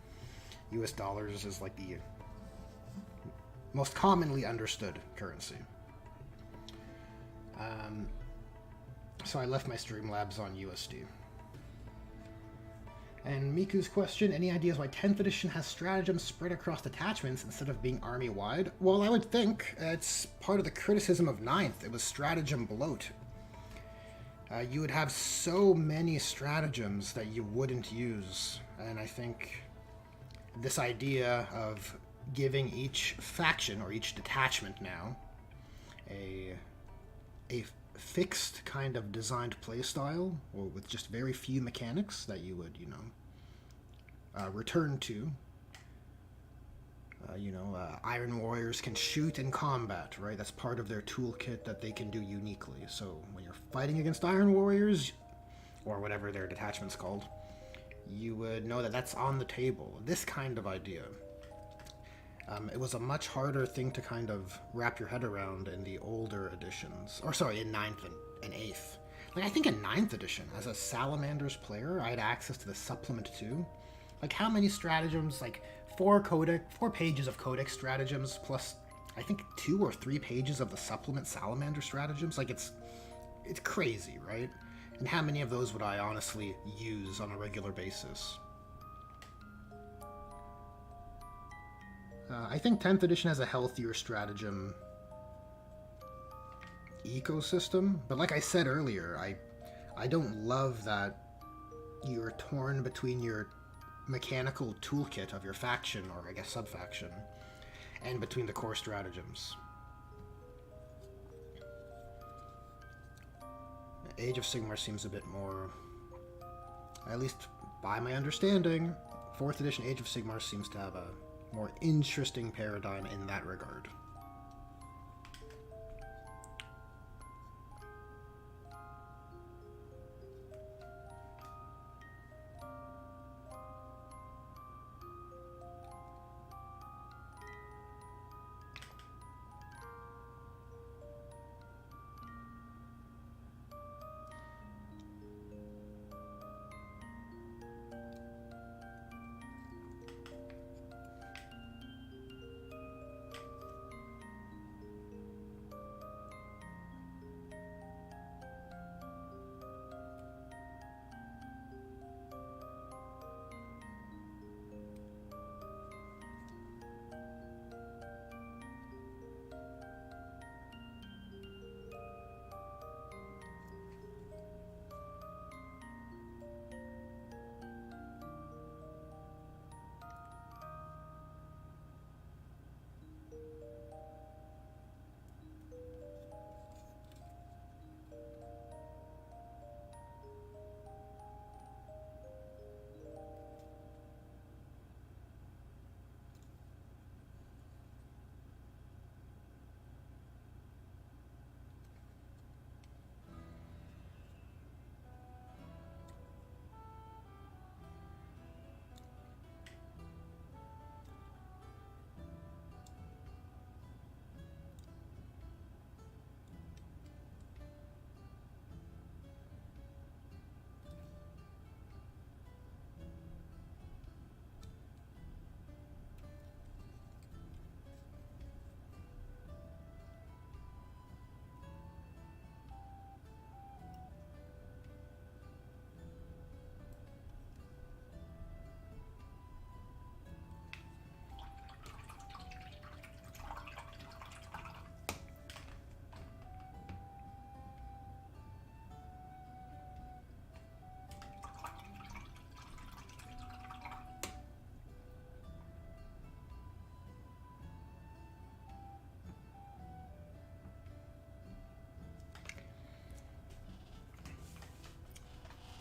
US dollars is like the most commonly understood currency. So I left my Streamlabs on USD. And Miku's question, any ideas why 10th edition has stratagems spread across detachments instead of being army-wide? Well, I would think it's part of the criticism of 9th. It was stratagem bloat. You would have so many stratagems that you wouldn't use. And I think this idea of giving each faction, or each detachment now, a fixed kind of designed playstyle, or with just very few mechanics that you would, return to. Iron Warriors can shoot in combat, right? That's part of their toolkit that they can do uniquely. So when you're fighting against Iron Warriors, or whatever their detachment's called, you would know that that's on the table. This kind of idea. It was a much harder thing to kind of wrap your head around in the older editions. Or sorry, in 9th and 8th. Like, I think in 9th edition, as a Salamanders player, I had access to the supplement too. Like, how many stratagems? Like, 4 pages of Codex stratagems, plus, I think, 2 or 3 pages of the supplement Salamander stratagems. Like, it's crazy, right? And how many of those would I honestly use on a regular basis? I think 10th edition has a healthier stratagem ecosystem, but like I said earlier, I don't love that you're torn between your mechanical toolkit of your faction, or I guess sub-faction, and between the core stratagems. Age of Sigmar seems a bit more, at least by my understanding, 4th edition Age of Sigmar seems to have a more interesting paradigm in that regard.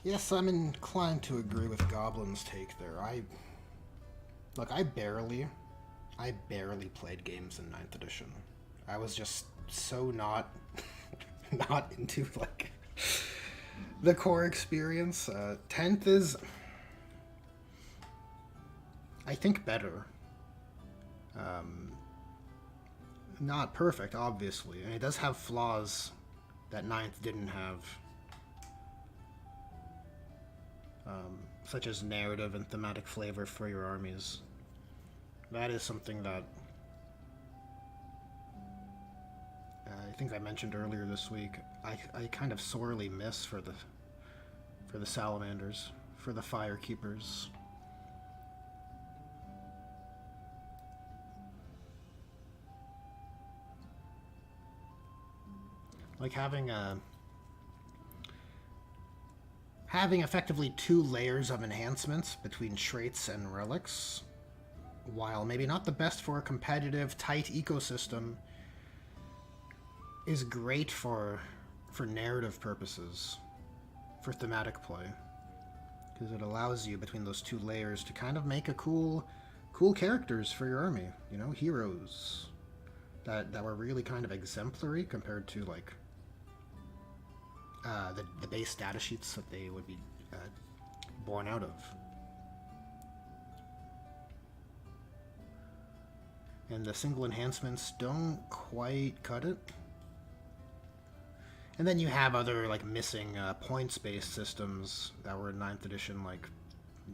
Yes, I'm inclined to agree with Goblin's take there. I barely played games in 9th edition. I was just so not not into like the core experience. 10th is, I think, better. Not perfect, obviously, and it does have flaws that 9th didn't have. Such as narrative and thematic flavor for your armies. That is something that I think I mentioned earlier this week. I kind of sorely miss for the Salamanders, for the Firekeepers. Like having effectively 2 layers of enhancements between traits and relics, while maybe not the best for a competitive, tight ecosystem, is great for narrative purposes, for thematic play, because it allows you between those 2 layers to kind of make a cool characters for your army. You know, heroes that were really kind of exemplary compared to like the base data sheets that they would be born out of. And the single enhancements don't quite cut it. And then you have other like missing points-based systems that were in 9th edition, like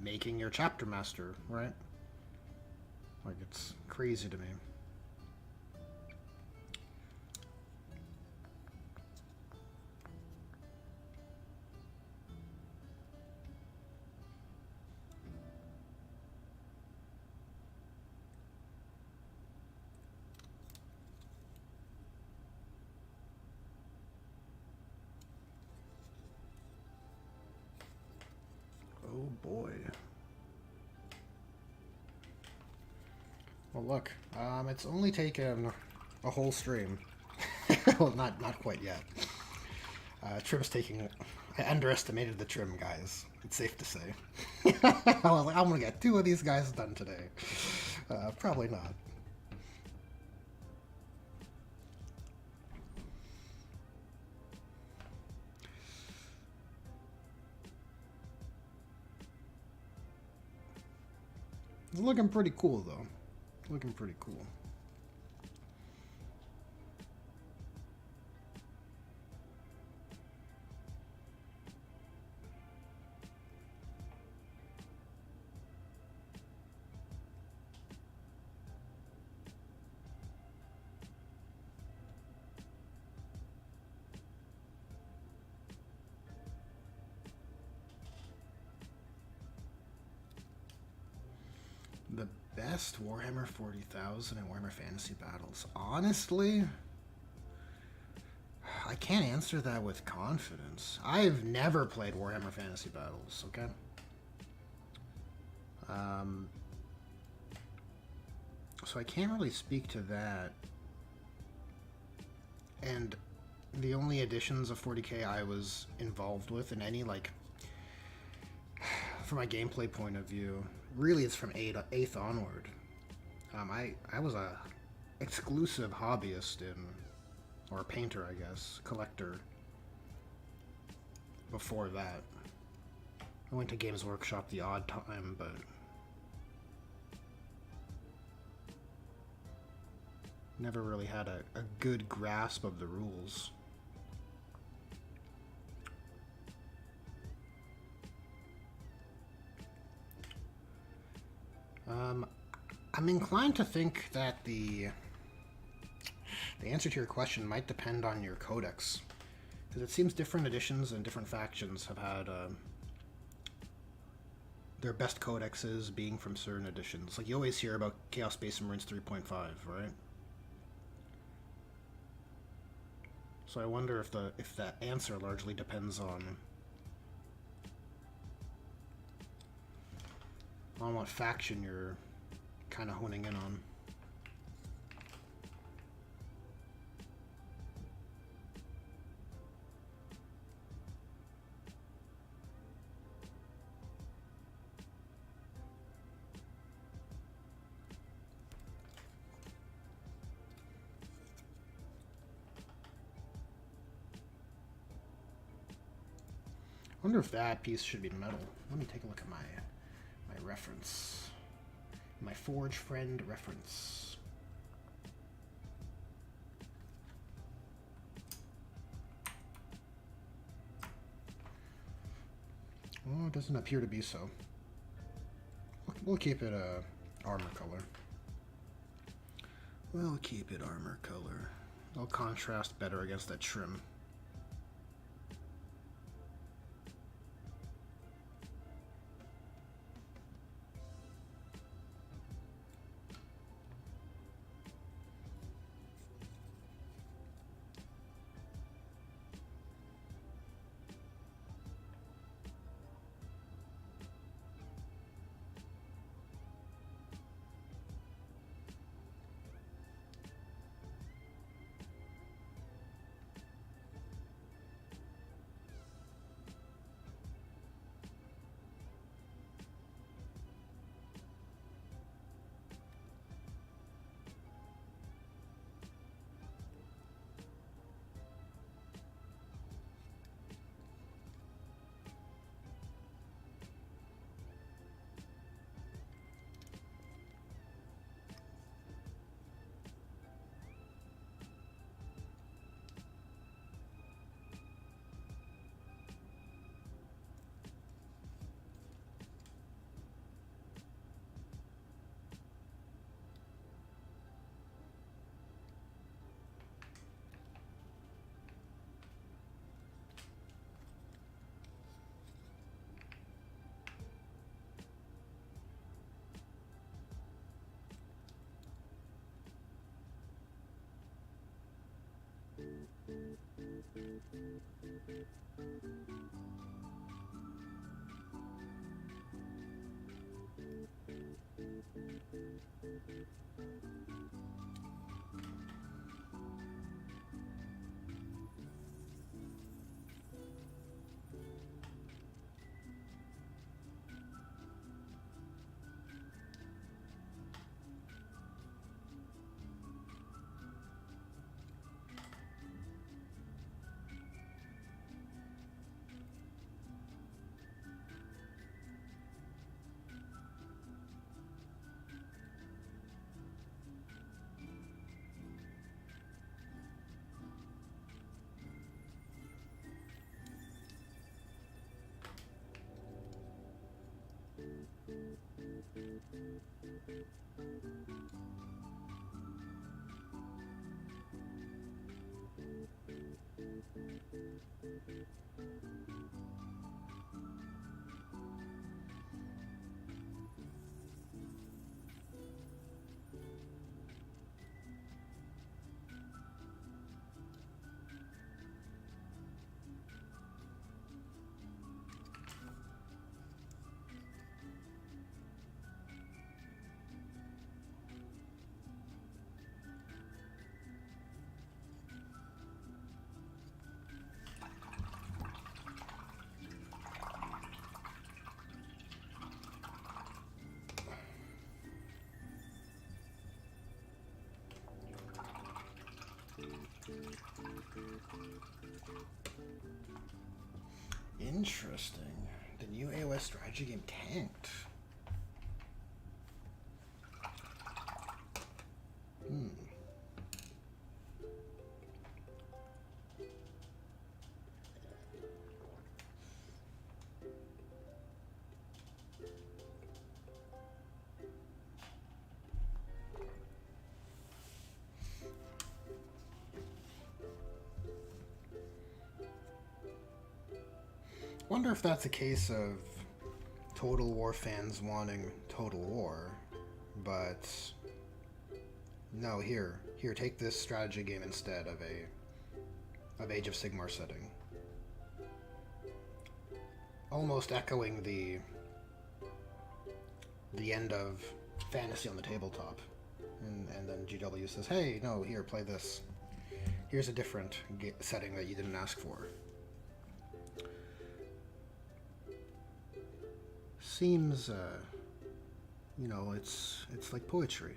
making your chapter master, right? Like, it's crazy to me. Oh boy. Well, look, it's only taken a whole stream. Well, not quite yet. Trim's taking. I underestimated the trim, guys. It's safe to say. I was like, I'm gonna get 2 of these guys done today. Probably not. It's looking pretty cool, though. Looking pretty cool. The best Warhammer 40,000 and Warhammer Fantasy Battles. Honestly, I can't answer that with confidence. I've never played Warhammer Fantasy Battles, okay? So I can't really speak to that. And the only editions of 40k I was involved with in any, like, from my gameplay point of view, really it's from 8th onward. I was a exclusive hobbyist or a painter, I guess, collector before that. I went to Games Workshop the odd time, but never really had a good grasp of the rules. I'm inclined to think that the answer to your question might depend on your codex, because it seems different editions and different factions have had their best codexes being from certain editions. Like, you always hear about Chaos Space Marines 3.5, right? So I wonder if that answer largely depends on what faction you're kind of honing in on. I wonder if that piece should be metal. Let me take a look at my reference. My Forge Friend reference. Oh, it doesn't appear to be so. We'll keep it armor color. We'll keep it armor color. It'll contrast better against that trim. Interesting. The new AOS strategy game tanked. Wonder if that's a case of Total War fans wanting Total War, but no, here, take this strategy game instead of Age of Sigmar setting. Almost echoing the end of Fantasy on the Tabletop. And then GW says, hey, no, here, play this. Here's a different setting that you didn't ask for. Seems, you know, it's like poetry.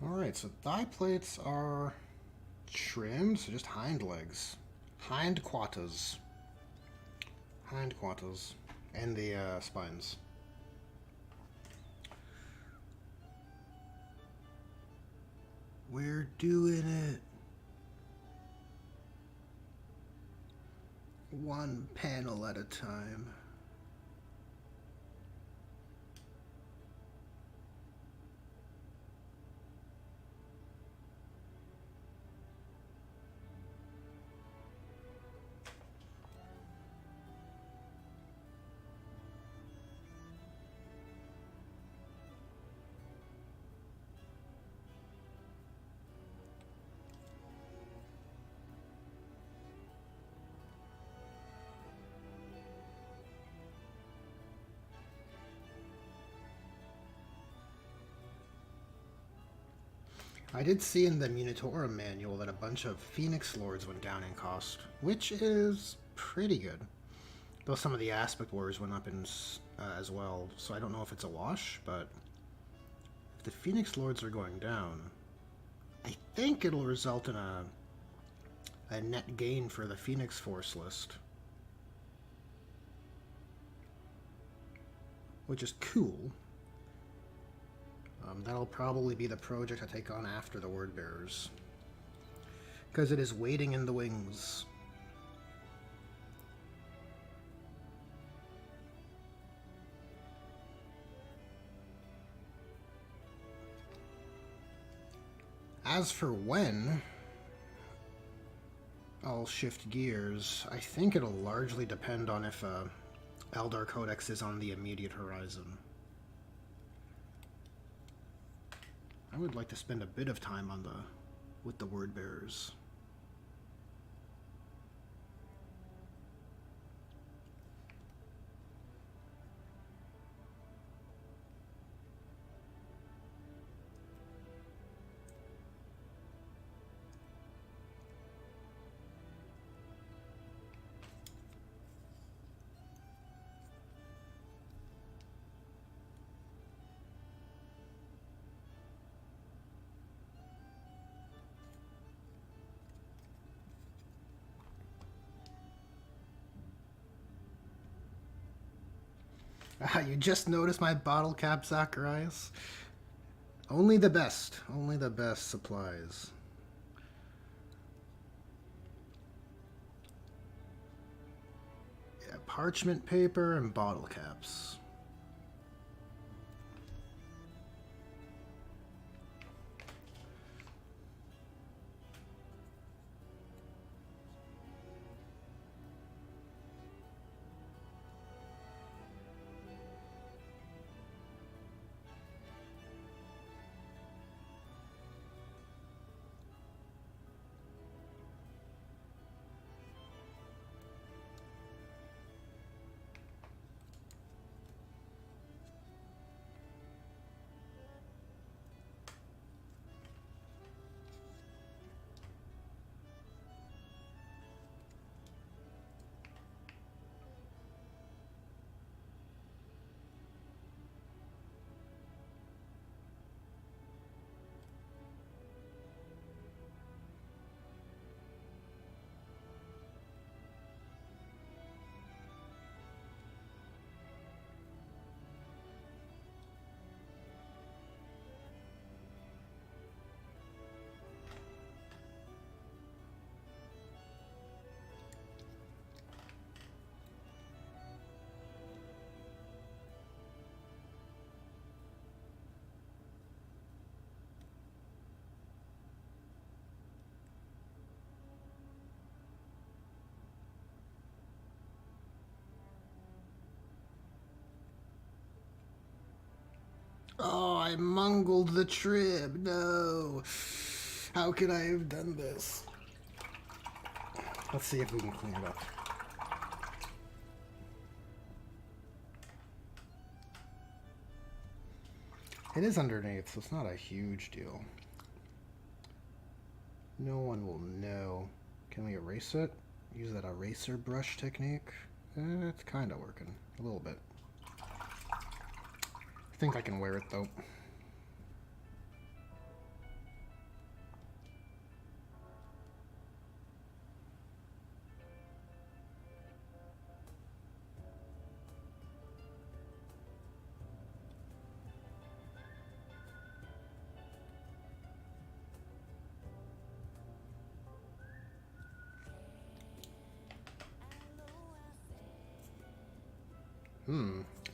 Alright, so thigh plates are trimmed, so just hind legs. Hind quatas. Hind quatas. And the spines. We're doing it. One panel at a time. I did see in the Munitorum manual that a bunch of Phoenix Lords went down in cost, which is pretty good. Though some of the Aspect Wars went up in, as well, so I don't know if it's a wash, but if the Phoenix Lords are going down, I think it'll result in a net gain for the Phoenix Force list. Which is cool. That'll probably be the project I take on after the Word Bearers. Because it is waiting in the wings. As for when I'll shift gears, I think it'll largely depend on if Eldar Codex is on the immediate horizon. I would like to spend a bit of time on with the Word Bearers. You just noticed my bottle cap, Zacharias? Only the best supplies. Yeah, parchment paper and bottle caps. Oh, I mungled the trib. No. How could I have done this? Let's see if we can clean it up. It is underneath, so it's not a huge deal. No one will know. Can we erase it? Use that eraser brush technique? It's kind of working. A little bit. I think I can wear it, though.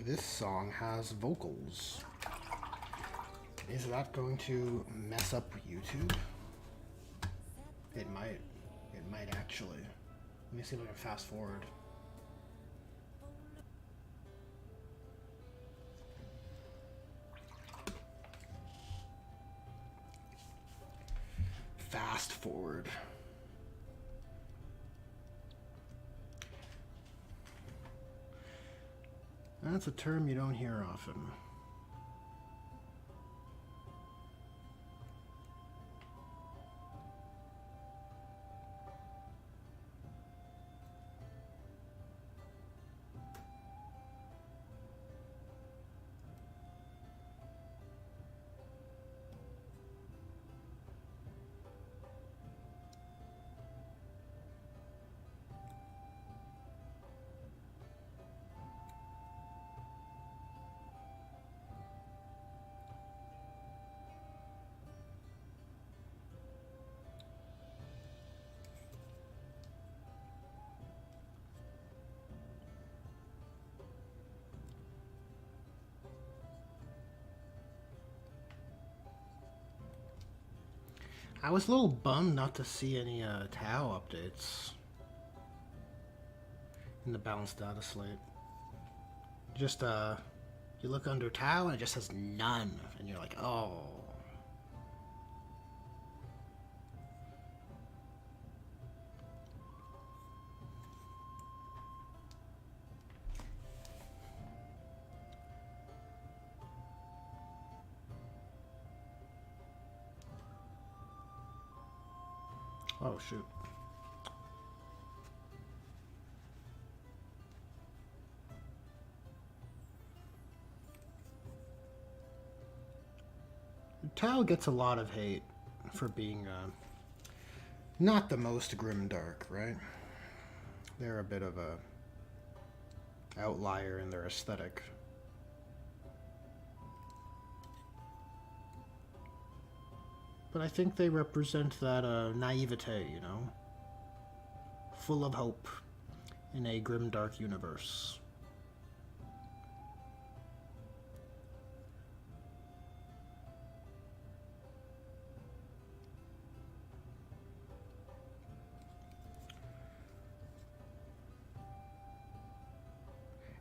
This song has vocals. Is that going to mess up YouTube? It might. It might actually. Let me see if I can fast forward. Fast forward. That's a term you don't hear often. I was a little bummed not to see any Tau updates in the balanced data slate. Just you look under Tau and it just says none, and you're like, oh. Oh shoot. Tau gets a lot of hate for being not the most grimdark, right? They're a bit of a outlier in their aesthetic. But I think they represent that naivete, you know? Full of hope in a grimdark universe.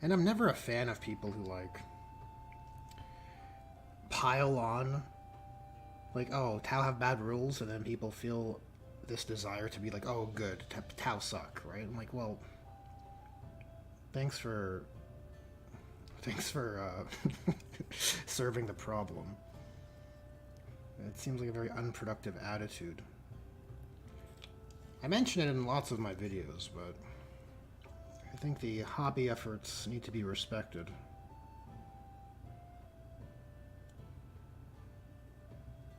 And I'm never a fan of people who, like, pile on, like, oh, Tau have bad rules, and then people feel this desire to be like, oh, good, Tau suck, right? I'm like, well, thanks for serving the problem. It seems like a very unproductive attitude. I mention it in lots of my videos, but I think the hobby efforts need to be respected.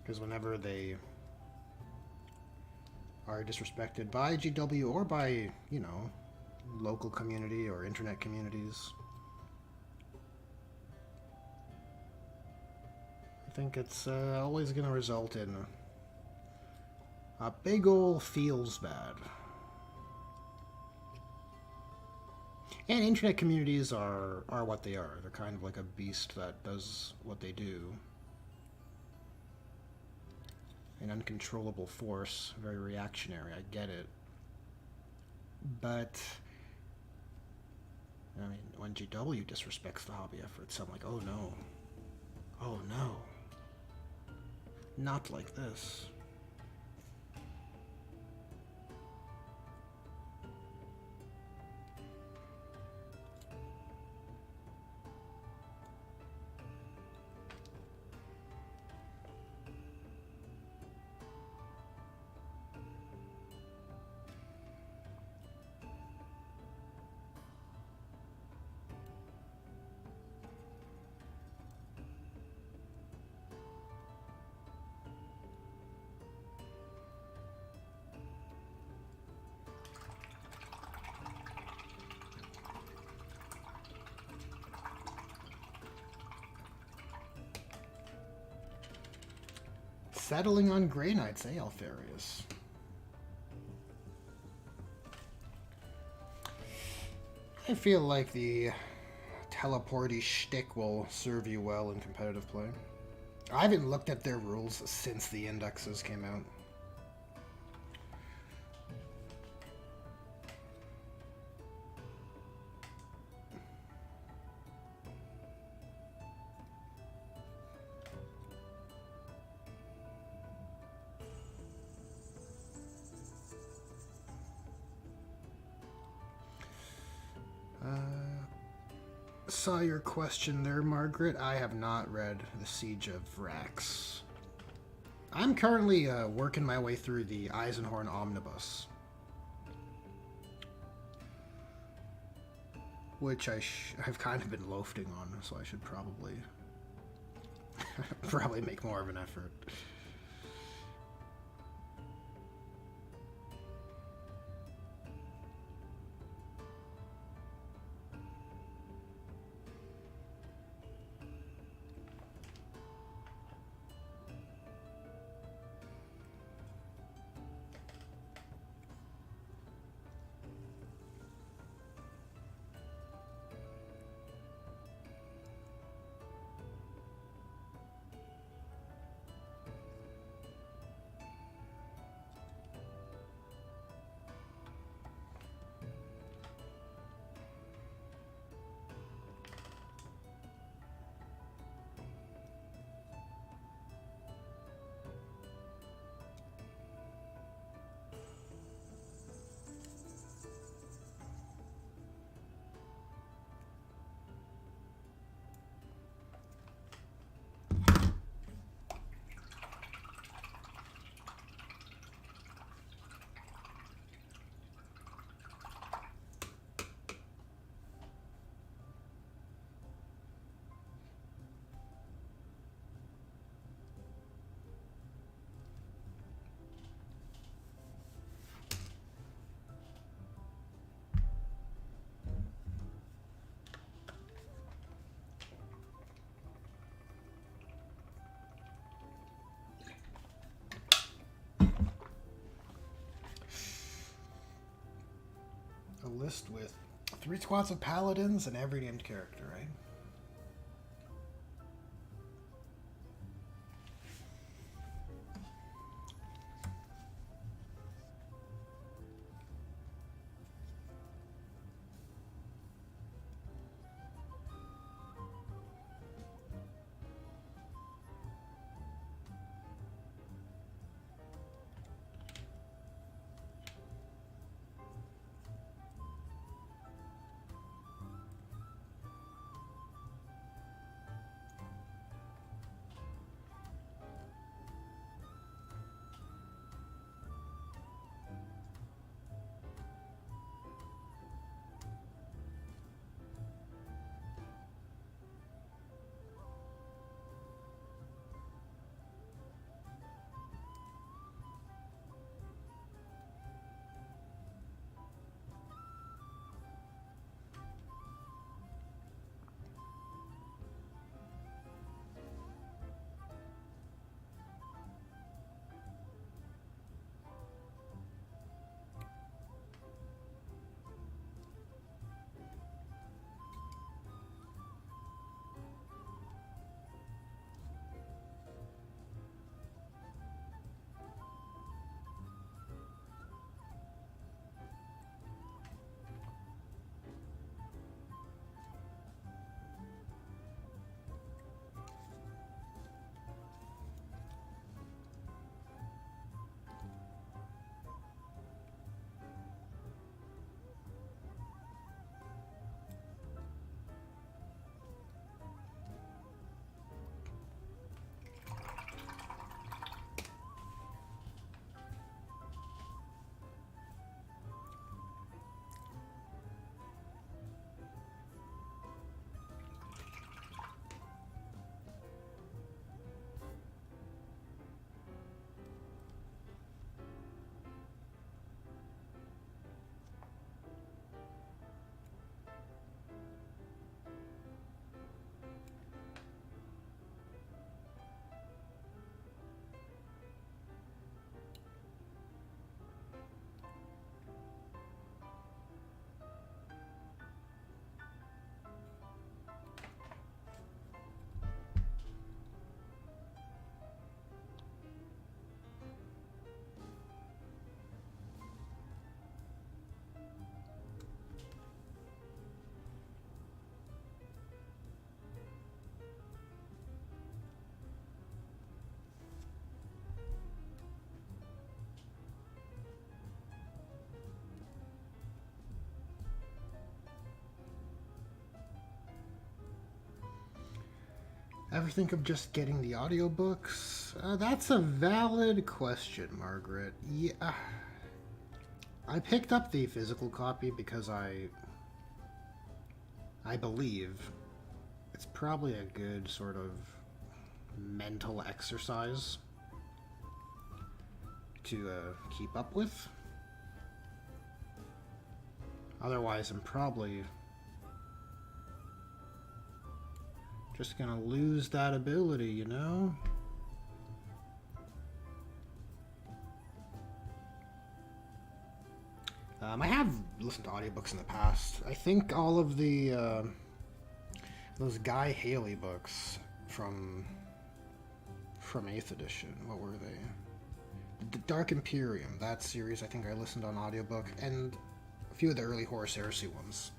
Because whenever they are disrespected by GW or by, you know, local community or internet communities, I think it's always going to result in a big ol' feels bad. And internet communities are what they are. They're kind of like a beast that does what they do. An uncontrollable force, very reactionary, I get it. But, I mean, when GW disrespects the hobby efforts, I'm like, oh no. Oh no. Not like this. Settling on Grey Knights, eh, Alfarius? I feel like the teleporty shtick will serve you well in competitive play. I haven't looked at their rules since the indexes came out. Saw your question there, Margaret. I have not read The Siege of Vrax. I'm currently working my way through the Eisenhorn Omnibus, which I've kind of been loafing on, so I should probably probably make more of an effort. A list with 3 squads of paladins and every named character, right? ever think of just getting the audiobooks? That's a valid question, Margaret. Yeah. I picked up the physical copy because I believe it's probably a good sort of mental exercise to keep up with. Otherwise, I'm probably just gonna lose that ability, you know? I have listened to audiobooks in the past. I think all of the those Guy Haley books from 8th edition. What were they? The Dark Imperium. That series I think I listened on audiobook, and a few of the early Horus Heresy ones.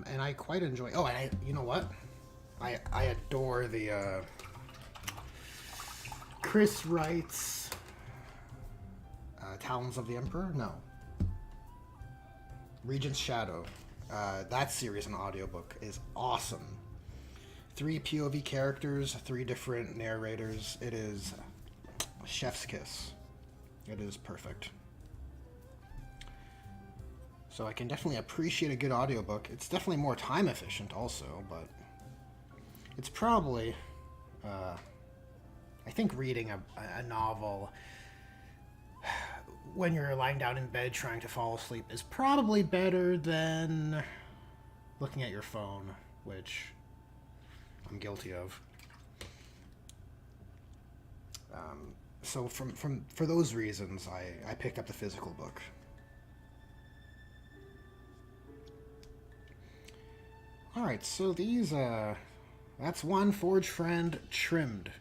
And I quite enjoy. Oh, and you know what? I adore the Chris Wright's Talons of the Emperor. No, Regent's Shadow. That series in audiobook is awesome. 3 POV characters, 3 different narrators. It is chef's kiss. It is perfect. So I can definitely appreciate a good audiobook. It's definitely more time efficient also, but it's probably, I think reading a novel when you're lying down in bed trying to fall asleep is probably better than looking at your phone, which I'm guilty of. So for those reasons, I picked up the physical book. Alright, so these, that's one Forge Friend trimmed.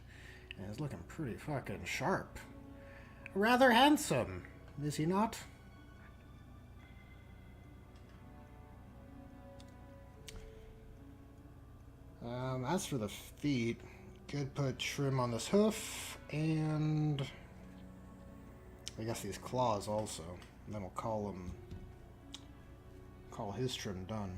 And it's looking pretty fucking sharp. Rather handsome, is he not? As for the feet, could put trim on this hoof, and I guess these claws also. And then we'll call his trim done.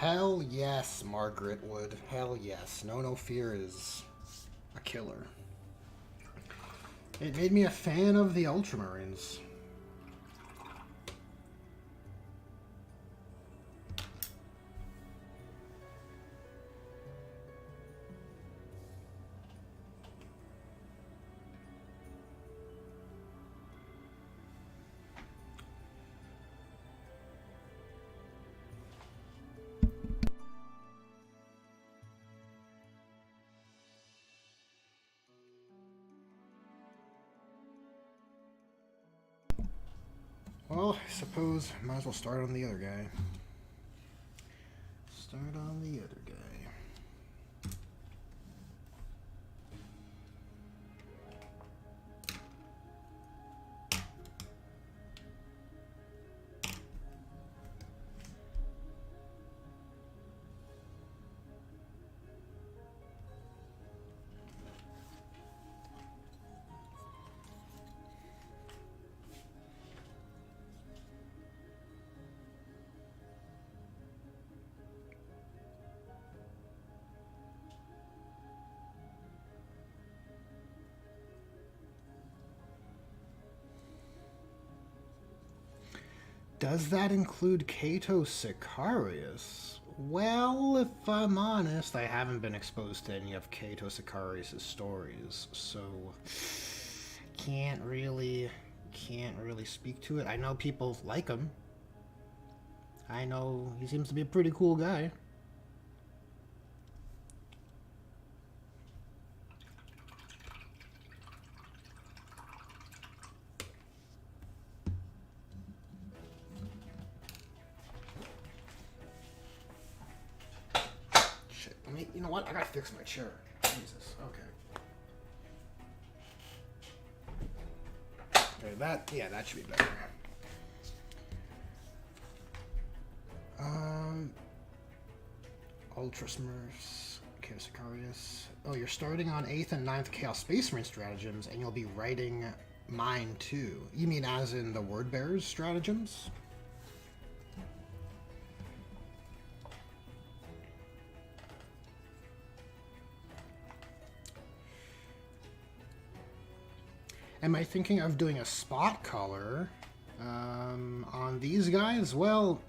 Hell yes, Margaret would. Hell yes. No Fear is a killer. It made me a fan of the Ultramarines. Well, I suppose might as well start on the other guy. Start on the other guy. Does that include Cato Sicarius? Well, if I'm honest, I haven't been exposed to any of Cato Sicarius' stories, so can't really speak to it. I know people like him. I know he seems to be a pretty cool guy. You know what? I gotta fix my chair. Jesus. Okay. Okay, that should be better. Ultra Smurfs, Chaos Sicarius. Oh, you're starting on 8th and 9th Chaos Space Marine stratagems, and you'll be writing mine too. You mean as in the Word Bearers stratagems? Am I thinking of doing a spot color on these guys? Well,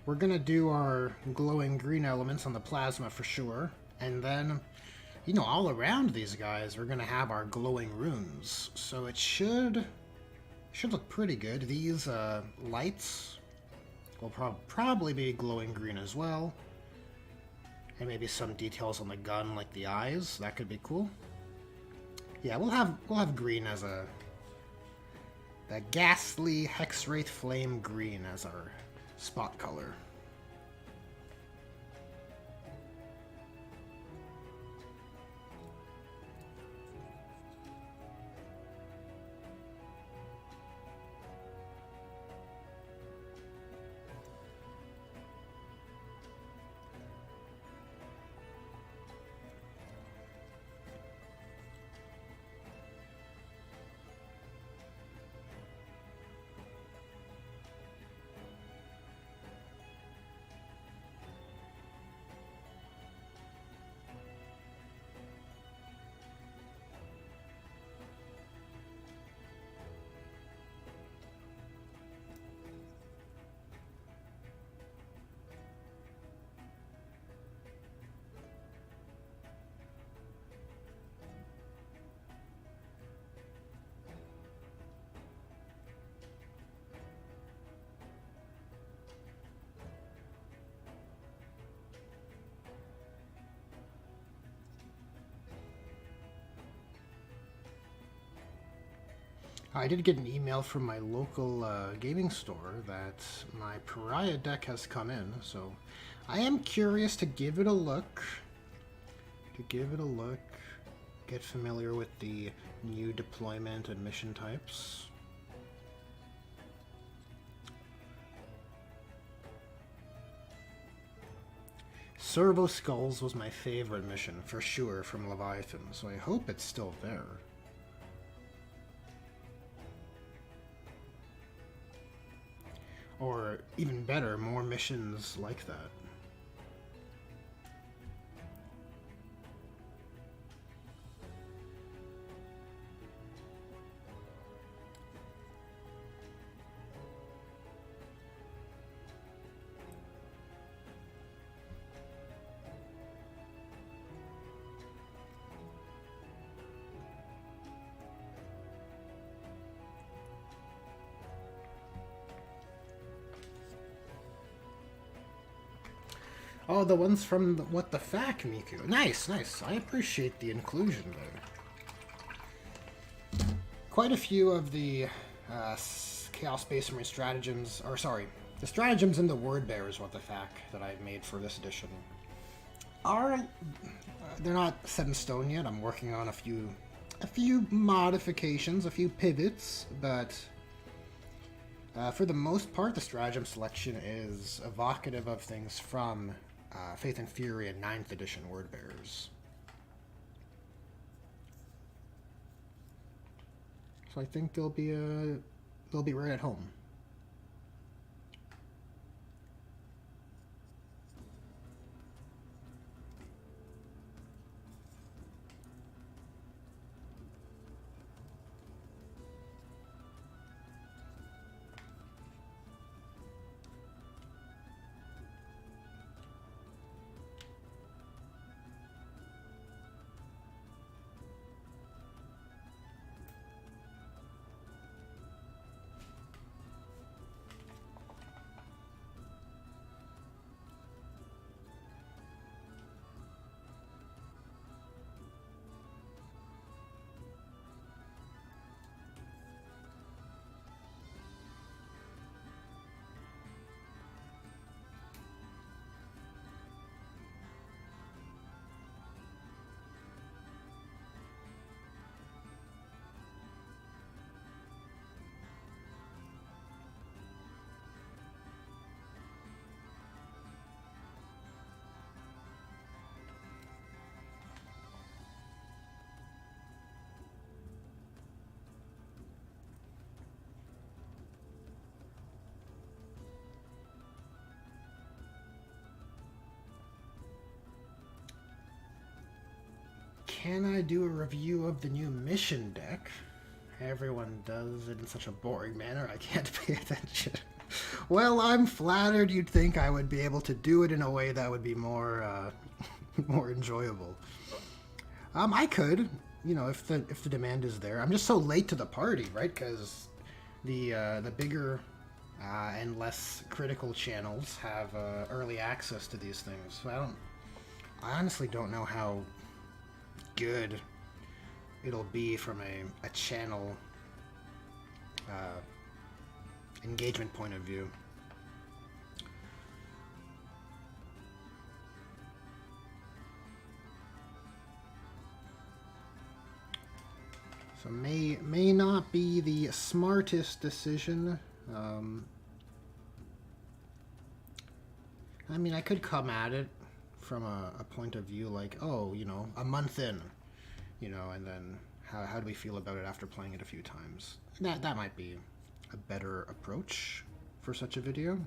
we're going to do our glowing green elements on the plasma for sure. And then, you know, all around these guys, we're going to have our glowing runes. So it should look pretty good. These lights will probably be glowing green as well. And maybe some details on the gun like the eyes. That could be cool. Yeah, we'll have green as the ghastly Hexwraith Flame green as our spot color. I did get an email from my local gaming store that my Pariah deck has come in, so I am curious to give it a look. Get familiar with the new deployment and mission types. Servo Skulls was my favorite mission, for sure, from Leviathan, so I hope it's still there. Or, even better, more missions like that. Oh, the ones from What the Fact, Miku. Nice, nice. I appreciate the inclusion there. Quite a few of the Chaos Space Marine stratagems, or sorry, the stratagems in the Word Bearers What the Fact that I've made for this edition are they're not set in stone yet. I'm working on a few modifications, a few pivots, but for the most part, the stratagem selection is evocative of things from Faith and Fury and 9th edition Word Bearers. So I think they'll be right at home. Can I do a review of the new mission deck? Everyone does it in such a boring manner, I can't pay attention. Well, I'm flattered you'd think I would be able to do it in a way that would be more, more enjoyable. I could, you know, if the demand is there. I'm just so late to the party, right? Because the bigger and less critical channels have early access to these things. So I honestly don't know how good it'll be from a channel engagement point of view. So may not be the smartest decision. I mean, I could come at it from a point of view like, oh, you know, a month in, you know, and then how do we feel about it after playing it a few times? That might be a better approach for such a video.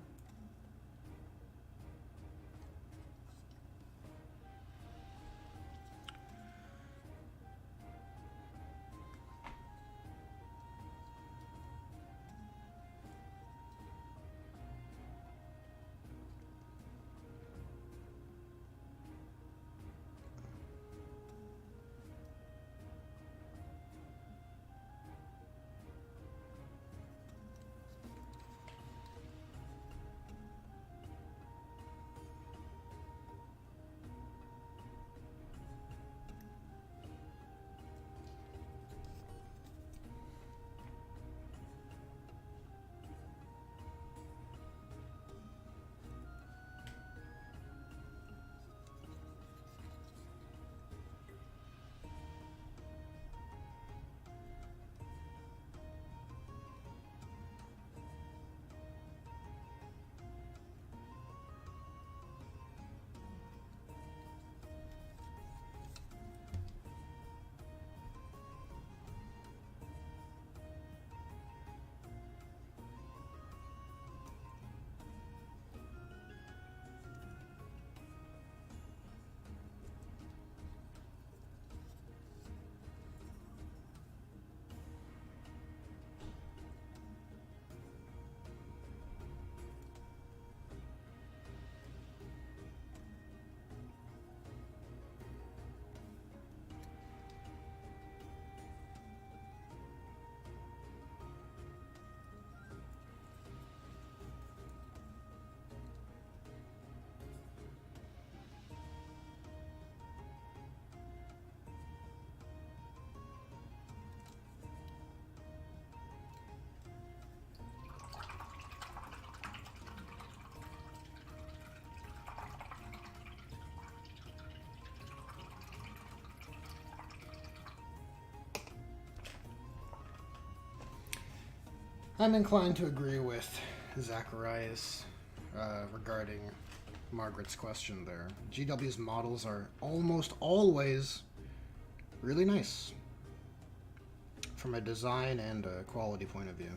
I'm inclined to agree with Zacharias regarding Margaret's question there. GW's models are almost always really nice from a design and a quality point of view.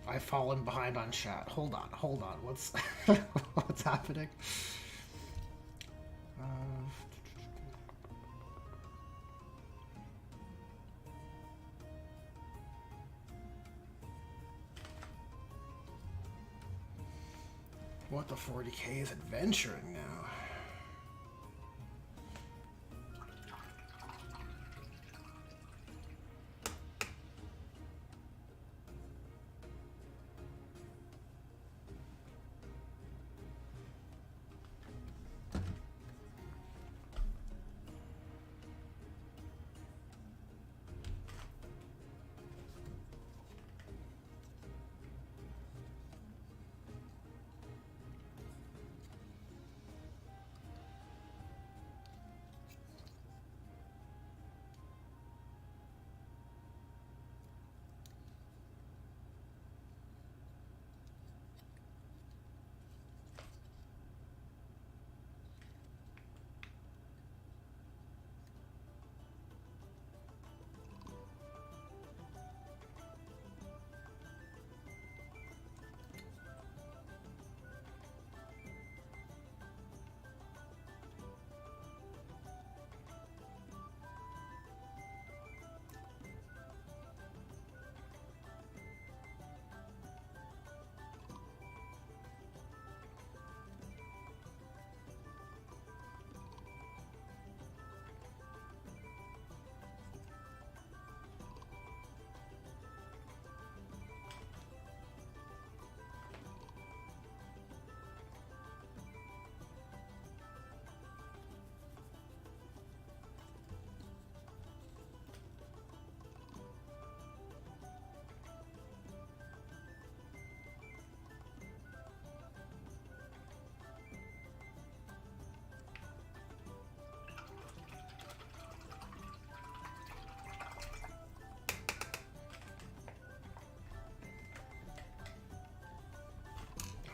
I've fallen behind on chat. Hold on. What's what's happening? What the 40K is adventuring now?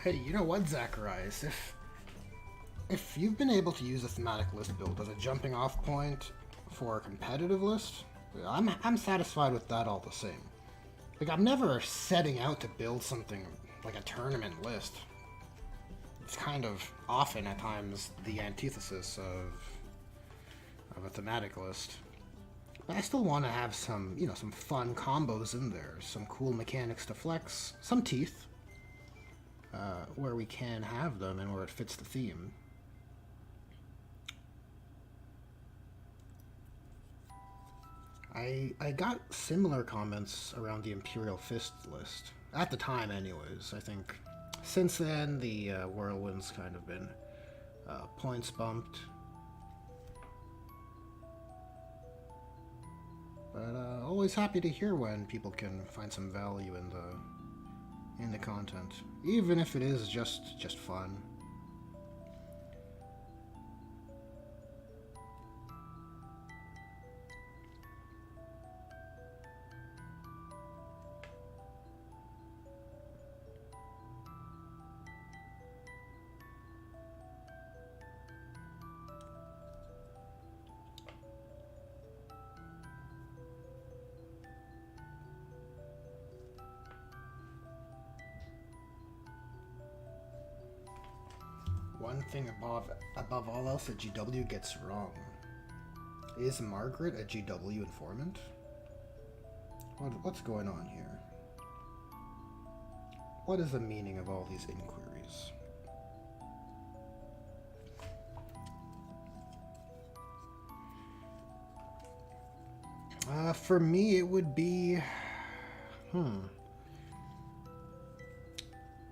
Hey, you know what, Zacharias? If you've been able to use a thematic list build as a jumping off point for a competitive list, I'm satisfied with that all the same. Like, I'm never setting out to build something like a tournament list. It's kind of often at times the antithesis of a thematic list. But I still want to have some, some fun combos in there, some cool mechanics to flex, some teeth. where we can have them and where it fits the theme. I got similar comments around the Imperial Fist list. At the time, anyways. I think since then, the Whirlwind's kind of been points bumped. But always happy to hear when people can find some value in the content, even if it is just fun. One thing above all else that GW gets wrong. Is Margaret a GW informant? What's going on here? What is the meaning of all these inquiries? For me, it would be...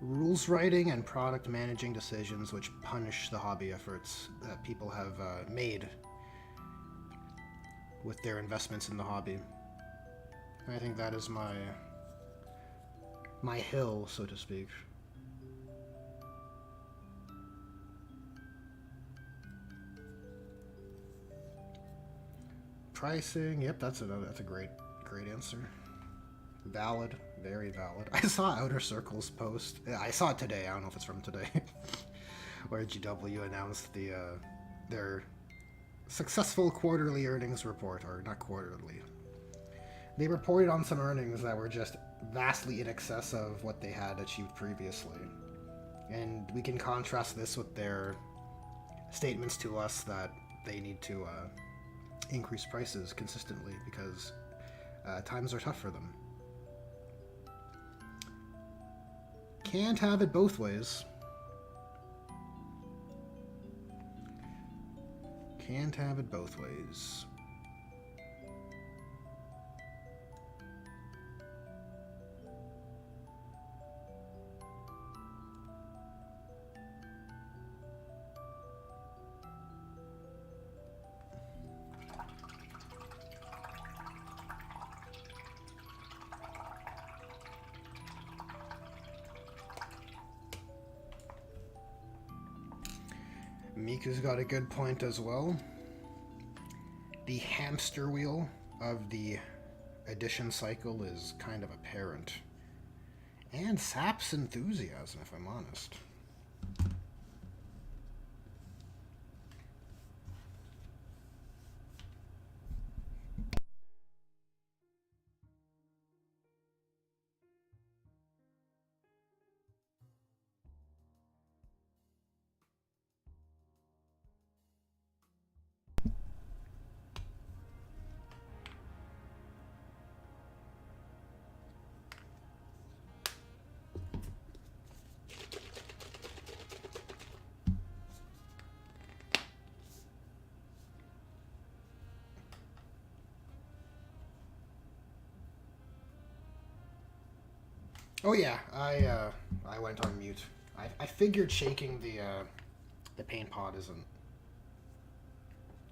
rules writing and product managing decisions which punish the hobby efforts that people have made with their investments in the hobby. I think that is my hill, so to speak. Pricing, yep, that's a great answer. Valid, very valid. I saw Outer Circles post. I saw it today. I don't know if it's from today, where GW announced their successful quarterly earnings report, or not quarterly. They reported on some earnings that were just vastly in excess of what they had achieved previously, and we can contrast this with their statements to us that they need to increase prices consistently because times are tough for them. Can't have it both ways. Can't have it both ways. Miku's got a good point as well. The hamster wheel of the edition cycle is kind of apparent. And saps enthusiasm, if I'm honest. Oh yeah, I went on mute. I figured shaking the paint pot isn't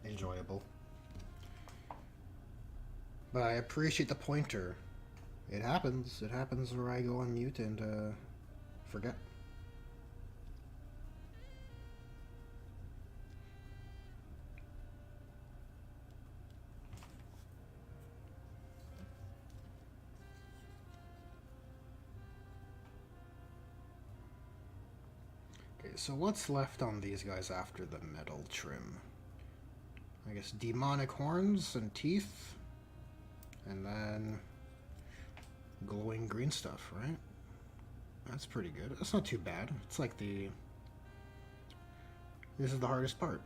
enjoyable, but I appreciate the pointer. It happens. It happens where I go on mute and forget. So what's left on these guys after the metal trim? I guess demonic horns and teeth, and then glowing green stuff, right? That's pretty good. That's not too bad. It's like this is the hardest part.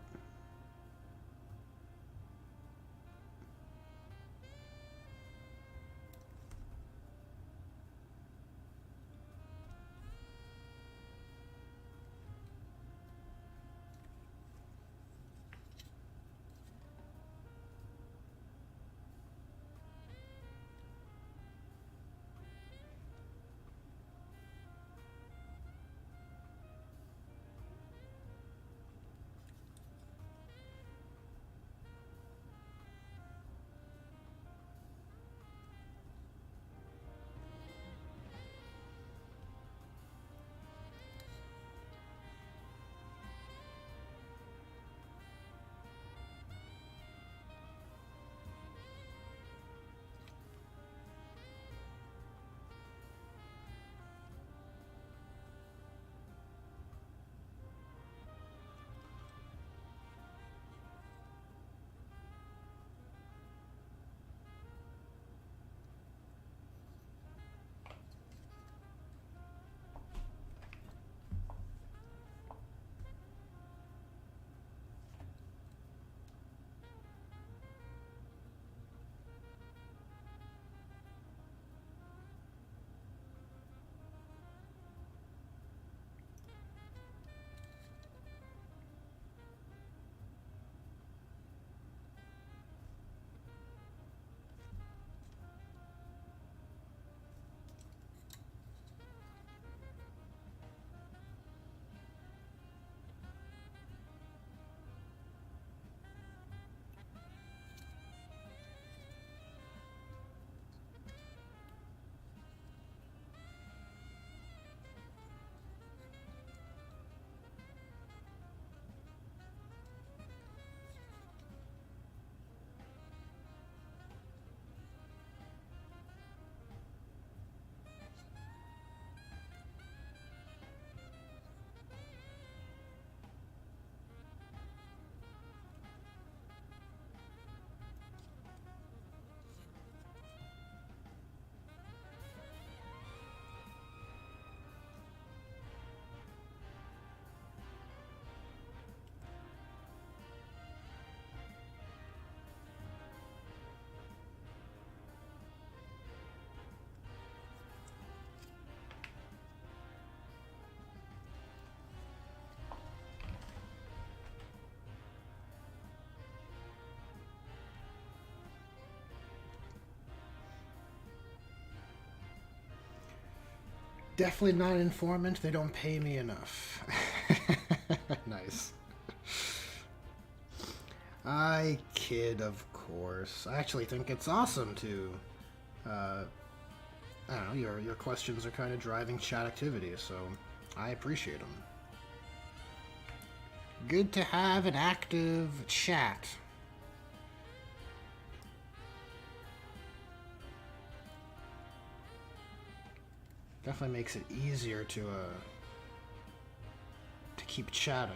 Definitely not an informant. They don't pay me enough. Nice. I kid, of course. I actually think it's awesome to, I don't know, your questions are kind of driving chat activity, so I appreciate them. Good to have an active chat. Definitely makes it easier to keep chatting.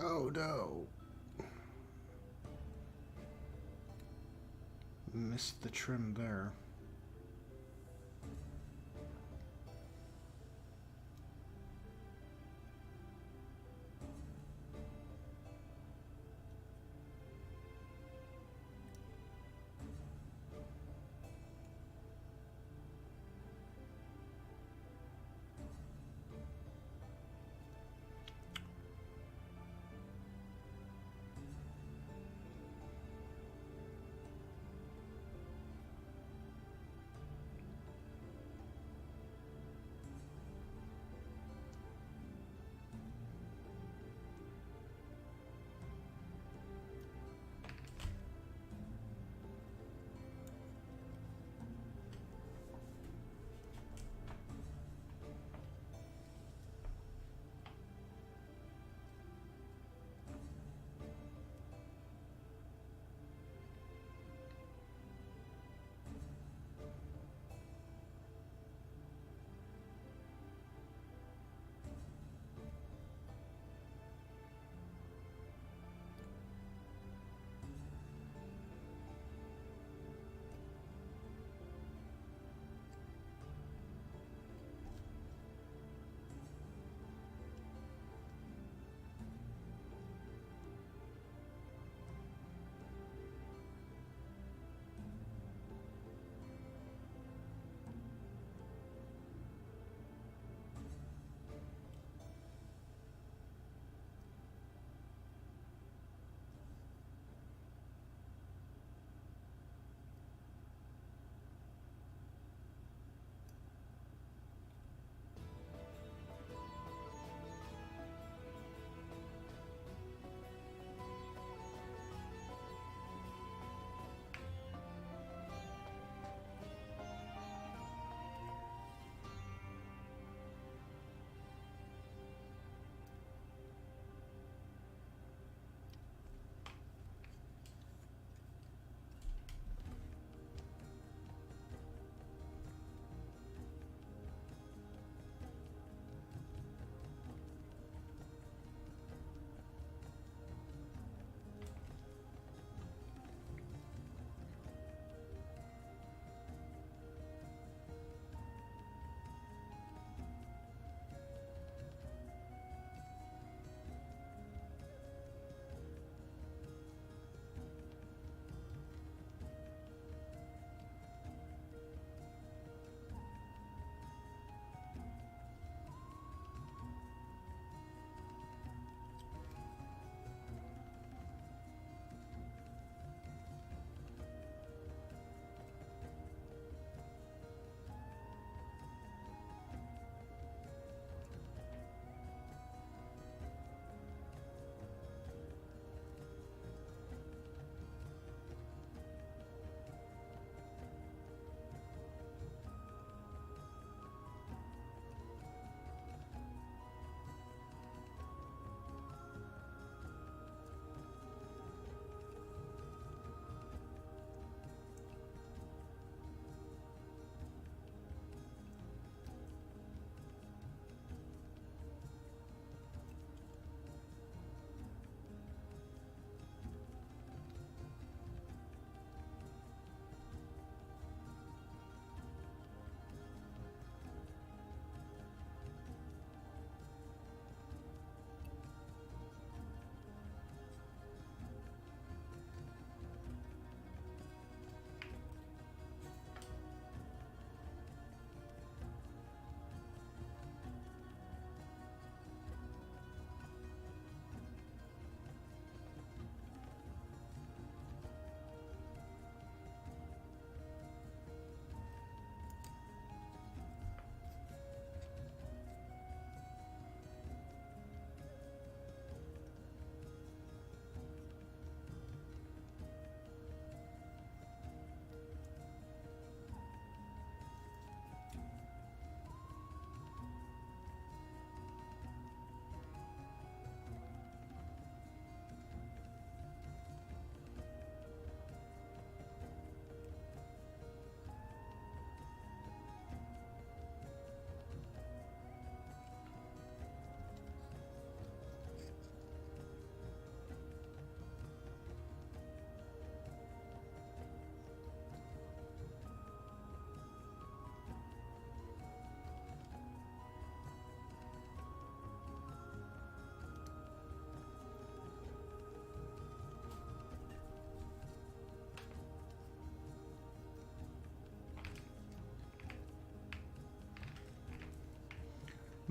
Oh no. Missed the trim there.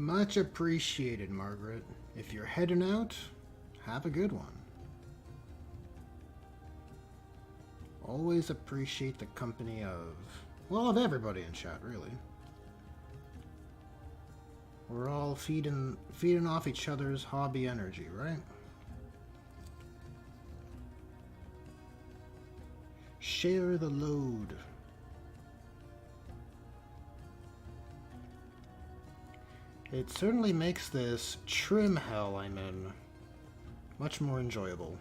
Much appreciated, Margaret. If you're heading out, have a good one. Always appreciate the company of, well, of everybody in chat, really. We're all feeding off each other's hobby energy, right? Share the load. It certainly makes this trim hell I'm in much more enjoyable.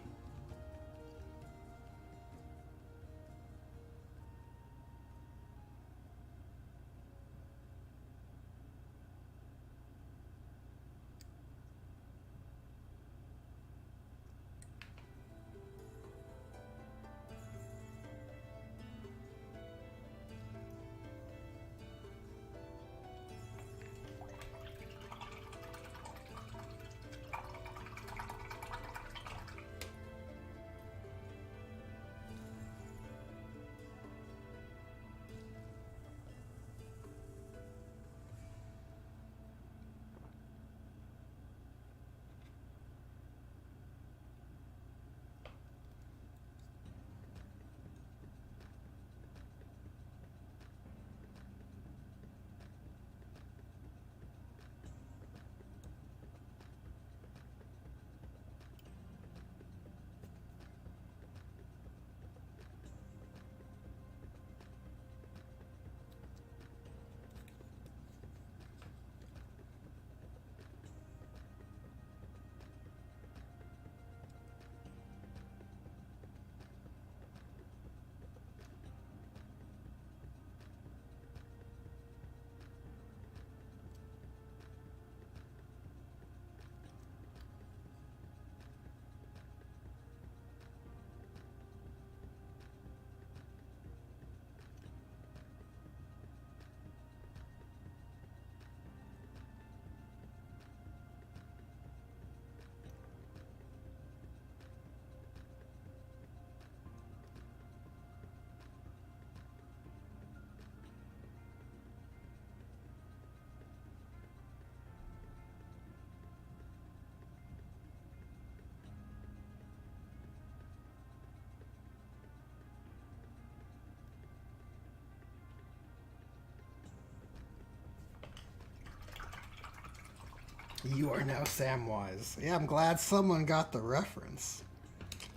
You are now Samwise. Yeah, I'm glad someone got the reference.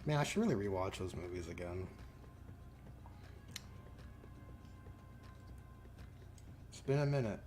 Man, I should really rewatch those movies again. It's been a minute.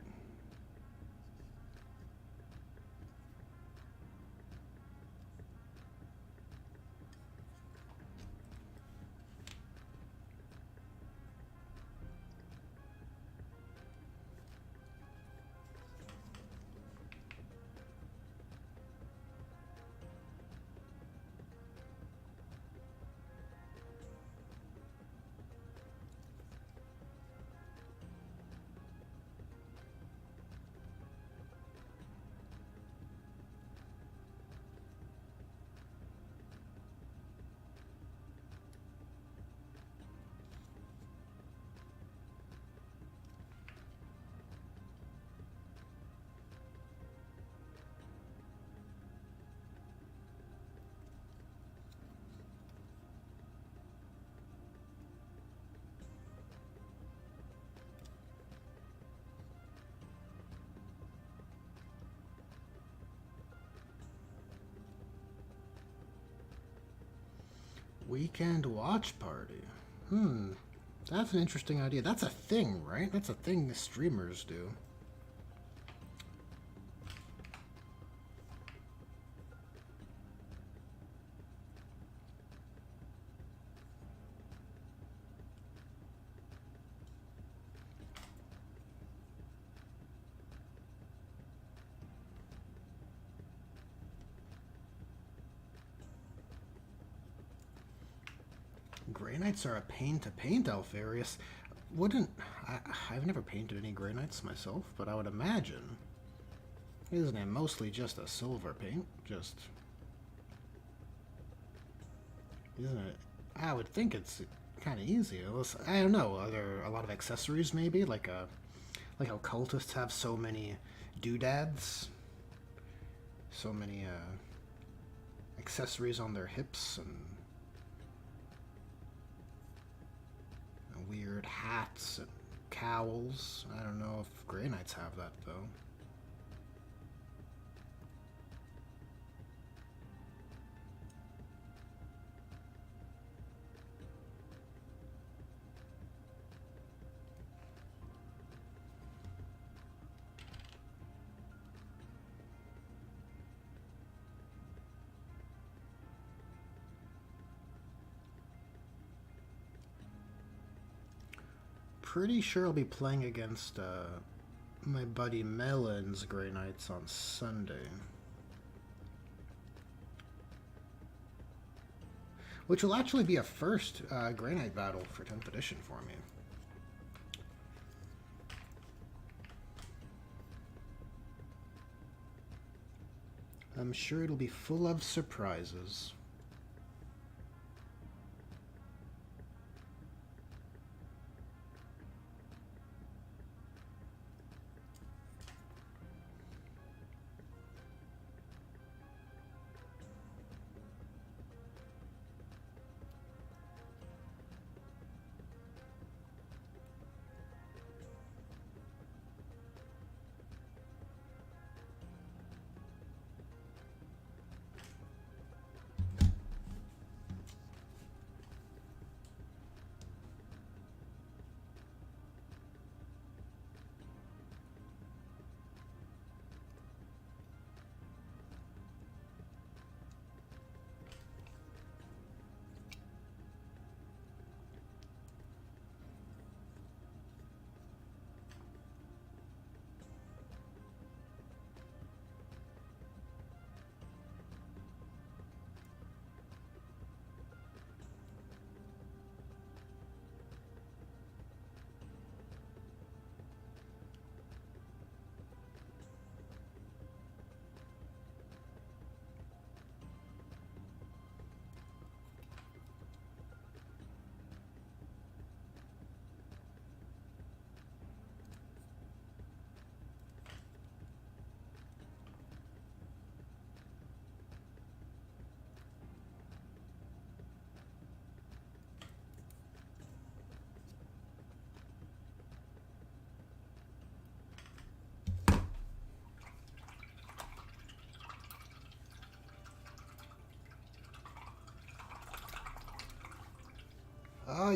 Weekend watch party. That's an interesting idea. That's a thing, right? That's a thing the streamers do. Grey Knights are a pain to paint, Alfarius. Wouldn't... I've never painted any Grey Knights myself, but I would imagine... Isn't it mostly just a silver paint? Just... Isn't it? I would think it's kind of easy. I don't know. Are there a lot of accessories, maybe? Like Like how cultists have so many doodads, so many accessories on their hips, and weird hats and cowls. I don't know if Grey Knights have that, though. Pretty sure I'll be playing against my buddy Melon's Grey Knights on Sunday. Which will actually be a first Grey Knight battle for 10th edition for me. I'm sure it'll be full of surprises.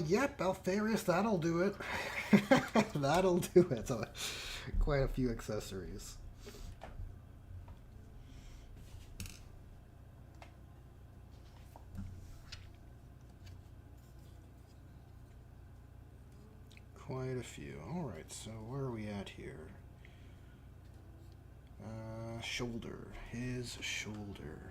Yep, Alfarius, that'll do it. That'll do it. So, quite a few accessories. Quite a few. Alright, so where are we at here? Shoulder. His shoulder.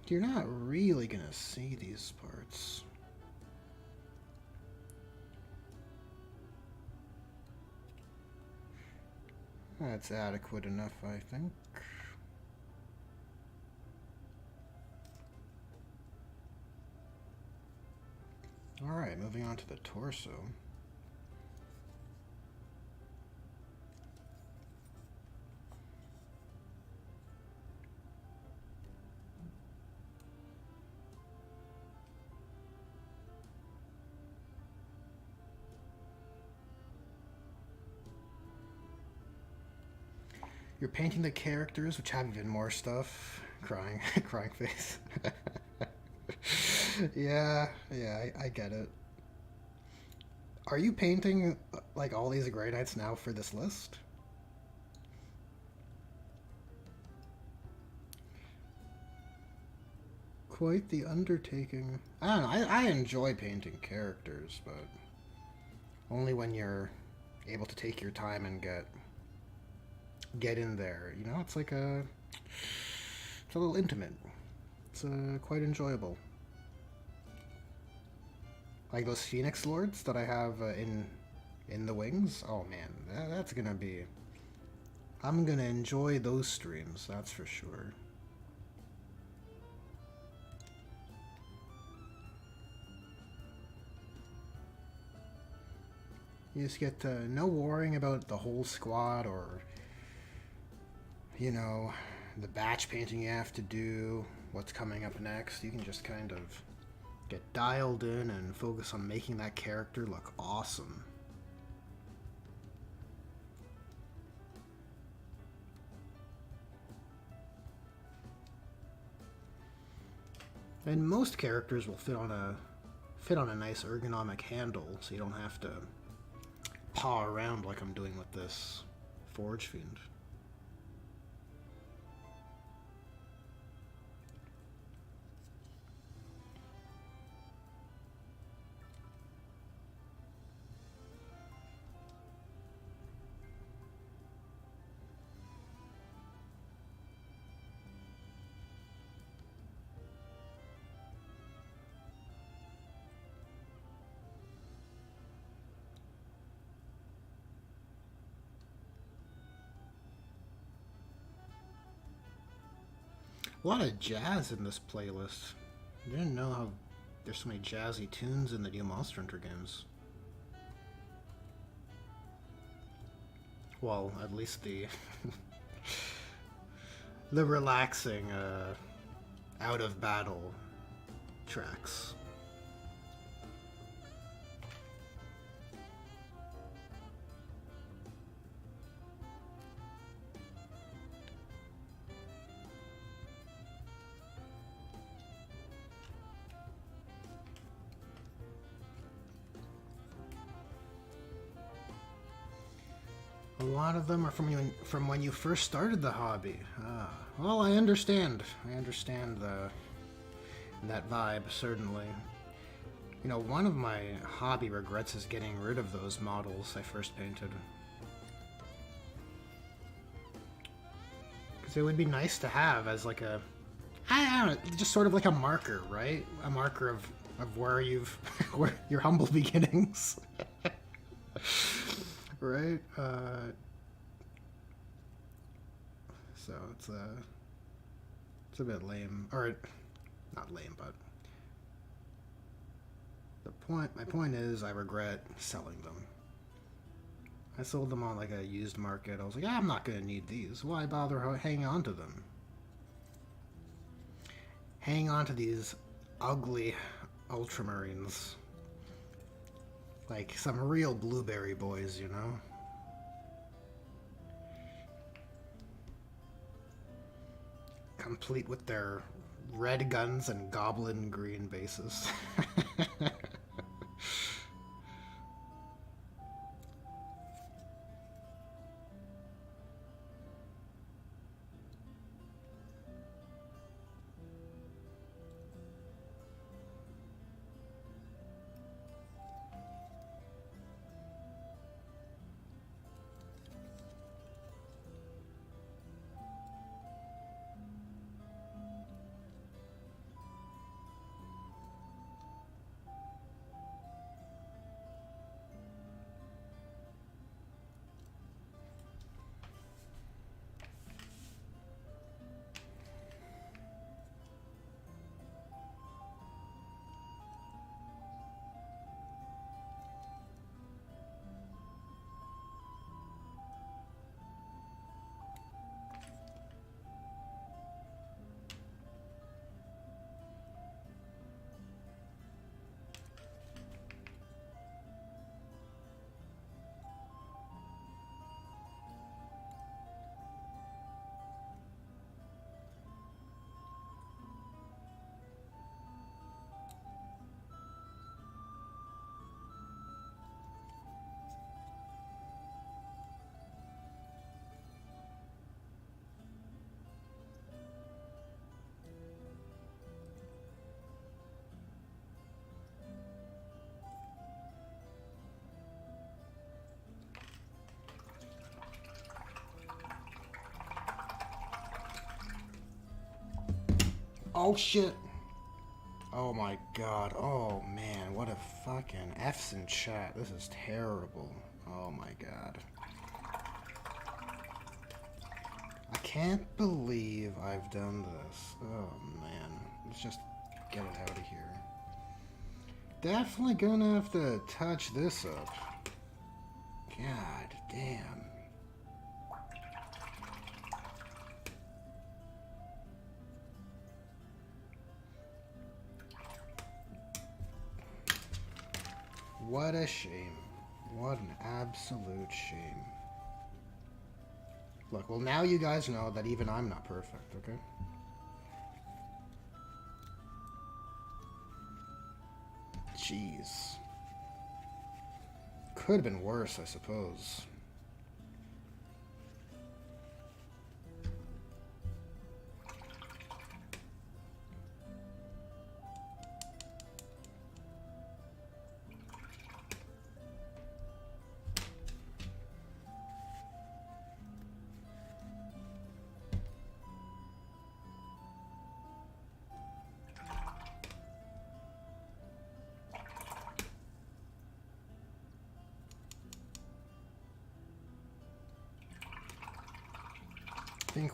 You're not really gonna see these parts. That's adequate enough, I think. Alright, moving on to the torso. You're painting the characters, which have even more stuff. Crying, crying face. Yeah, I get it. Are you painting like all these Grey Knights now for this list? Quite the undertaking. I don't know. I enjoy painting characters, but only when you're able to take your time and get in there. You know, it's like it's a little intimate. It's quite enjoyable. Like those Phoenix Lords that I have in the wings. Oh man, that's gonna be. I'm gonna enjoy those streams. That's for sure. You just get no worrying about the whole squad or, you know, the batch painting you have to do, what's coming up next. You can just kind of get dialed in and focus on making that character look awesome. And most characters will fit on a nice ergonomic handle, so you don't have to paw around like I'm doing with this Forge Fiend. A lot of jazz in this playlist. I didn't know how there's so many jazzy tunes in the new Monster Hunter games. Well, at least the the relaxing out of battle tracks. A lot of them are from when you first started the hobby. Well, I understand. I understand that vibe, certainly. You know, one of my hobby regrets is getting rid of those models I first painted. Because it would be nice to have as like a, I don't know, just sort of like a marker, right? A marker of where you've, where your humble beginnings. Right? So it's a bit lame, or not lame, but my point is I regret selling them. I sold them on like a used market. I was like, I'm not gonna need these. Why bother hanging on to them? Hang on to these ugly ultramarines. Like some real blueberry boys, you know? Complete with their red guns and goblin green bases. Oh shit. Oh my god. Oh man, what a fucking F's in chat. This is terrible. Oh my god. I can't believe I've done this. Oh man. Let's just get it out of here. Definitely gonna have to touch this up. God damn. What a shame. What an absolute shame. Look, well now you guys know that even I'm not perfect, okay? Jeez. Could have been worse, I suppose.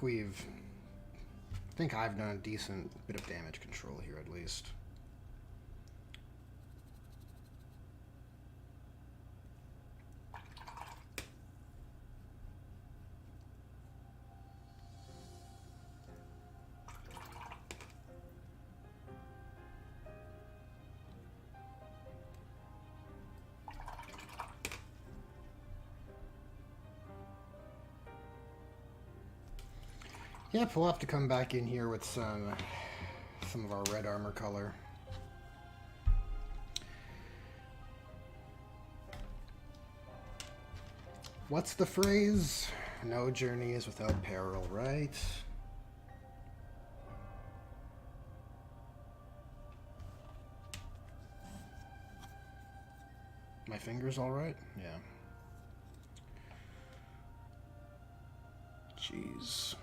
I think I've done a decent bit of damage control here at least. Yep, we'll have to come back in here with some of our red armor color. What's the phrase? No journey is without peril, right? My finger's all right? Yeah. Jeez.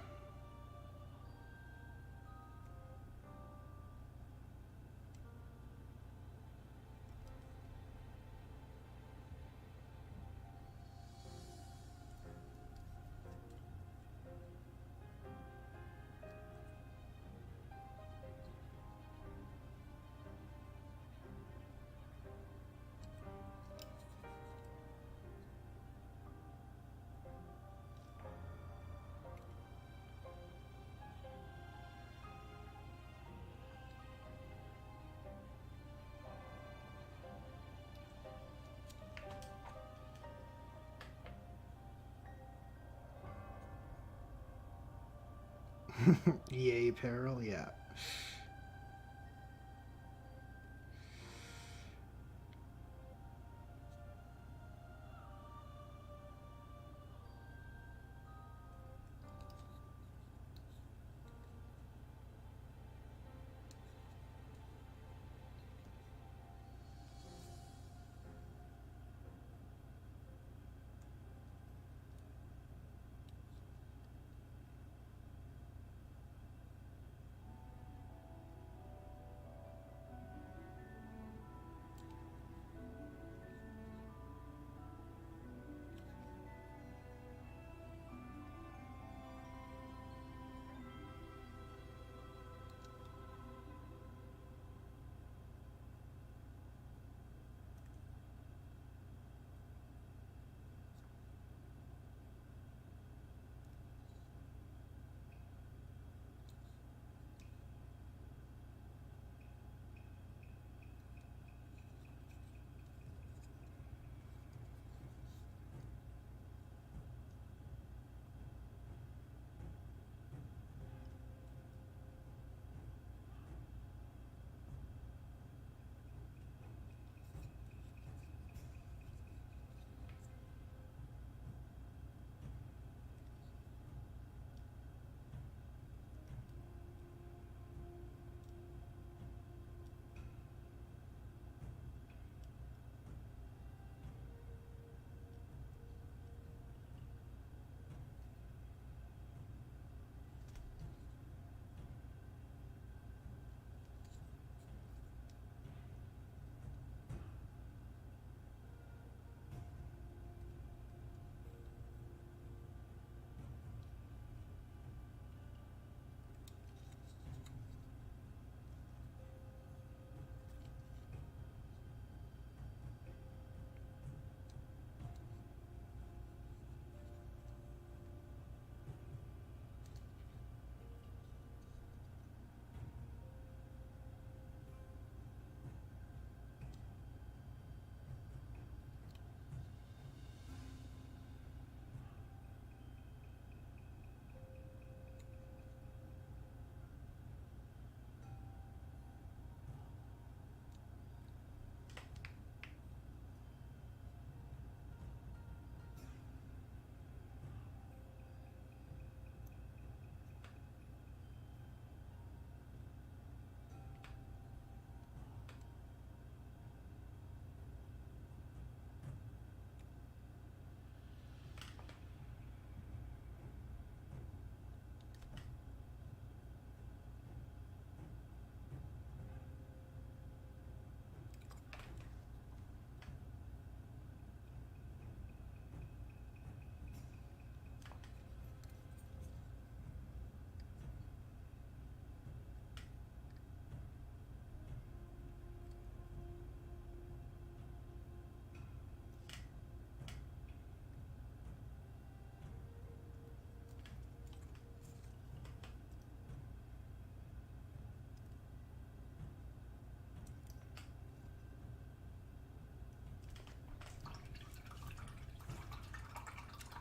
EA peril, yeah.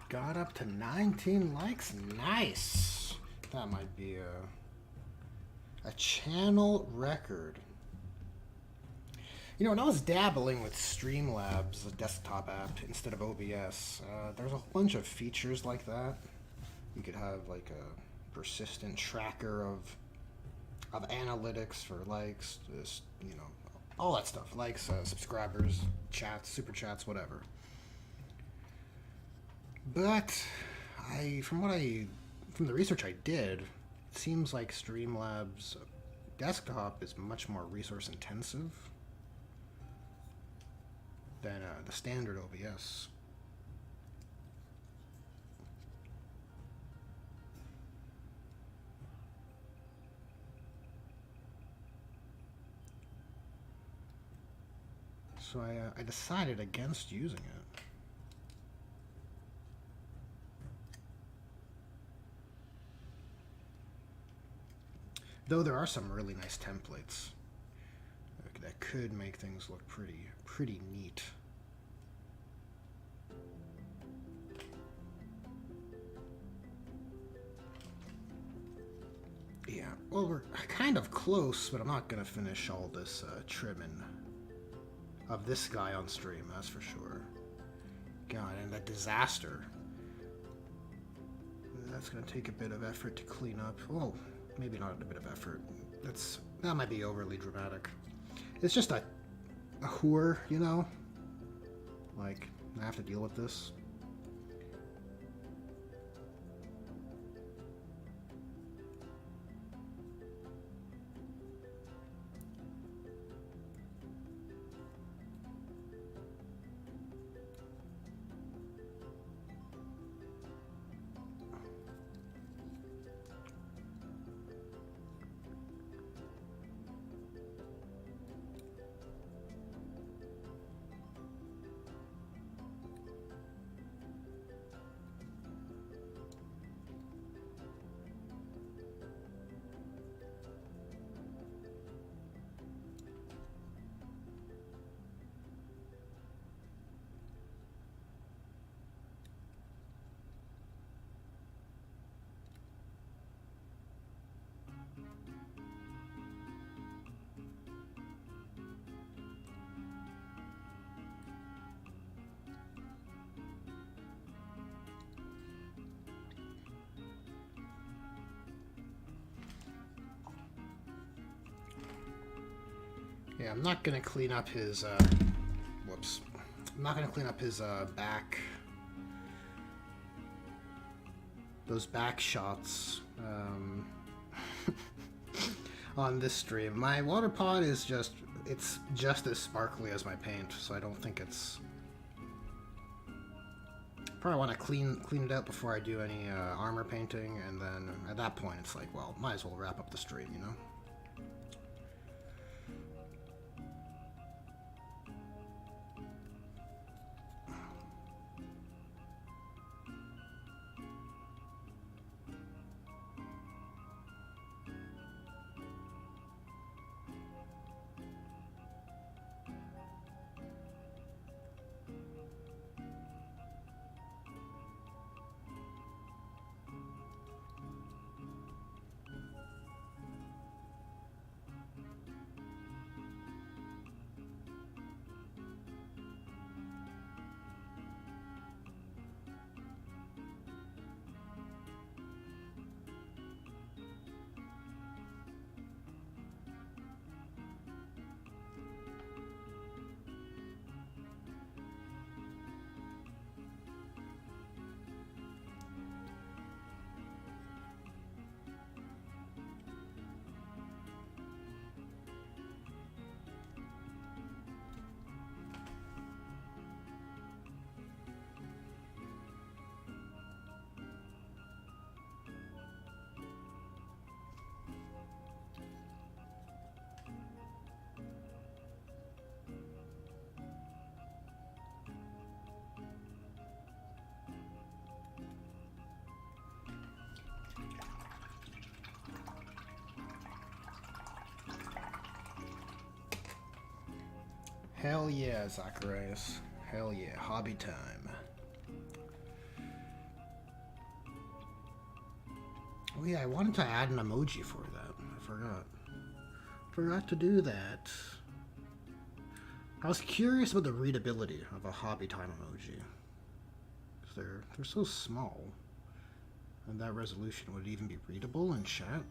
Got up to 19 likes. Nice. That might be a channel record. You know, when I was dabbling with Streamlabs, a desktop app, instead of OBS, there's a whole bunch of features like that. You could have like a persistent tracker of analytics for likes, just, you know, all that stuff. Likes, subscribers, chats, super chats, whatever. But from the research I did, it seems like Streamlabs desktop is much more resource intensive than the standard OBS. So I decided against using it. Though there are some really nice templates that could make things look pretty neat. Yeah, well, we're kind of close, but I'm not gonna finish all this trimming of this guy on stream, that's for sure. God, and that disaster. That's gonna take a bit of effort to clean up. Oh, maybe not a bit of effort. That might be overly dramatic. It's just a whore, you know? Like, I have to deal with this. Yeah, I'm not gonna clean up his, whoops. I'm not gonna clean up his, back, those back shots, on this stream. My water pot is it's just as sparkly as my paint, so I don't think it's... Probably want to clean it out before I do any, armor painting, and then at that point it's like, well, might as well wrap up the stream, you know? Hell yeah, Zacharias. Hell yeah, hobby time. Oh yeah, I wanted to add an emoji for that. I forgot. Forgot to do that. I was curious about the readability of a hobby time emoji. They're so small. And that resolution would even be readable in chat.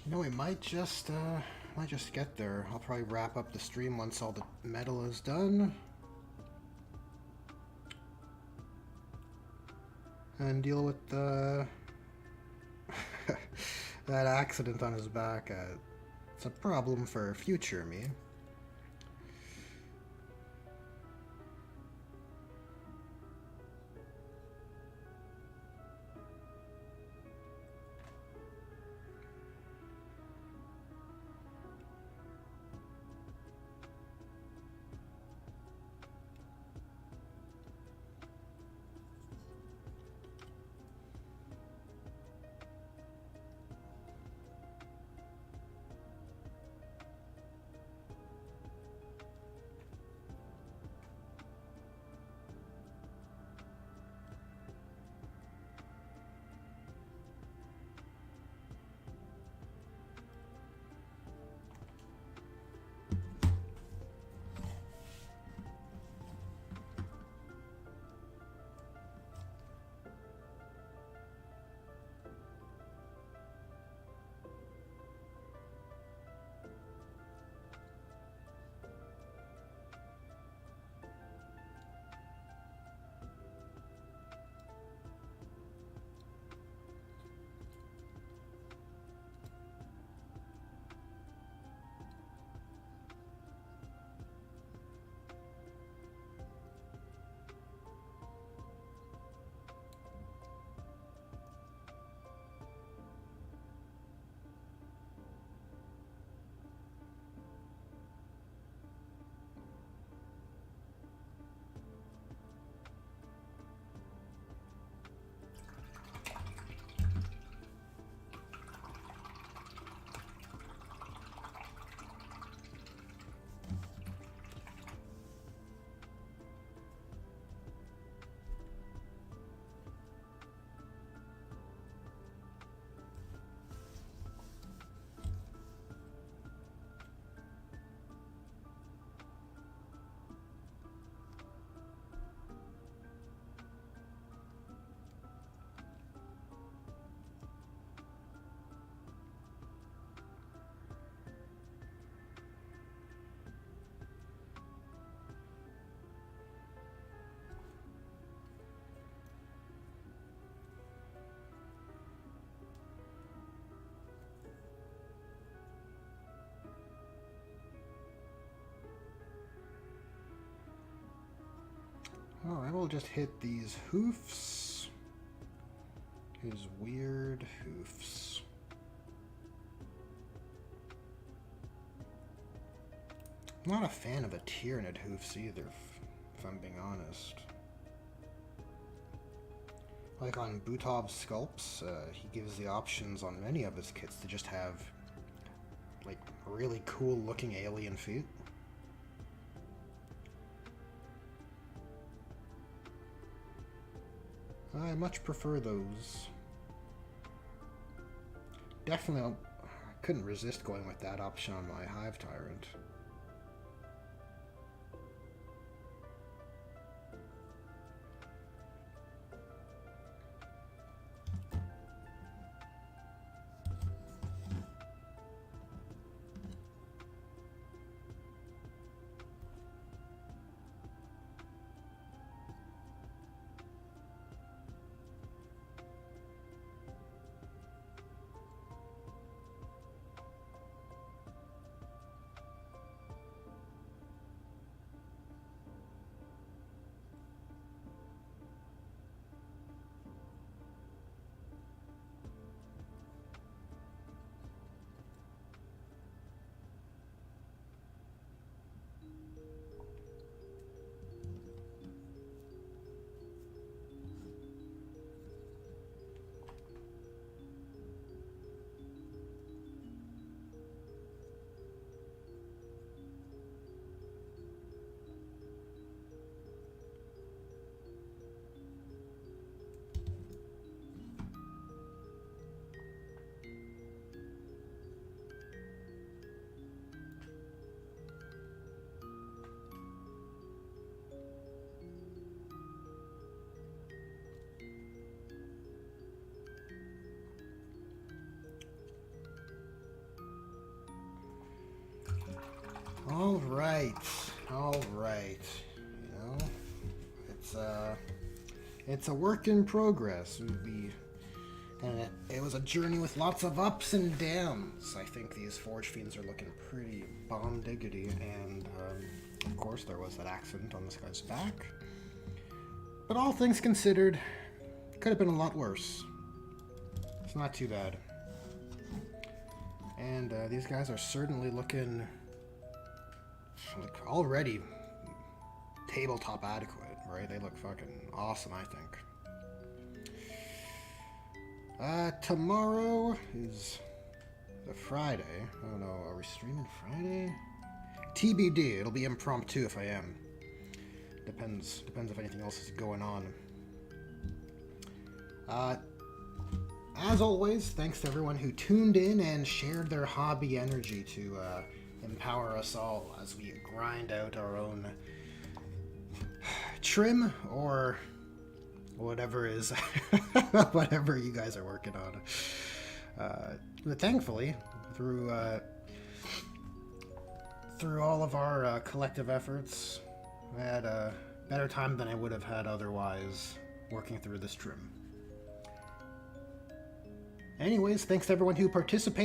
You know, we might just get there. I'll probably wrap up the stream once all the metal is done. And deal with the that accident on his back. It's a problem for future me. we'll just hit these hoofs. His weird hoofs. I'm not a fan of the Tyranid hoofs either, if I'm being honest. Like on Butov's sculpts, he gives the options on many of his kits to just have like really cool looking alien feet. I much prefer those. Definitely, I couldn't resist going with that option on my Hive Tyrant. All right. You know, it's a work in progress. It was a journey with lots of ups and downs. I think these Forge Fiends are looking pretty bomb diggity, and of course there was that accident on this guy's back. But all things considered, could have been a lot worse. It's not too bad. And these guys are certainly looking like already tabletop adequate, right? They look fucking awesome, I think. Tomorrow is the Friday. I don't know, are we streaming Friday? TBD, it'll be impromptu if I am. Depends if anything else is going on. As always, thanks to everyone who tuned in and shared their hobby energy to empower us all as we grind out our own trim or whatever is whatever you guys are working on. But thankfully, through all of our collective efforts, I had a better time than I would have had otherwise working through this trim. Anyways, thanks to everyone who participated.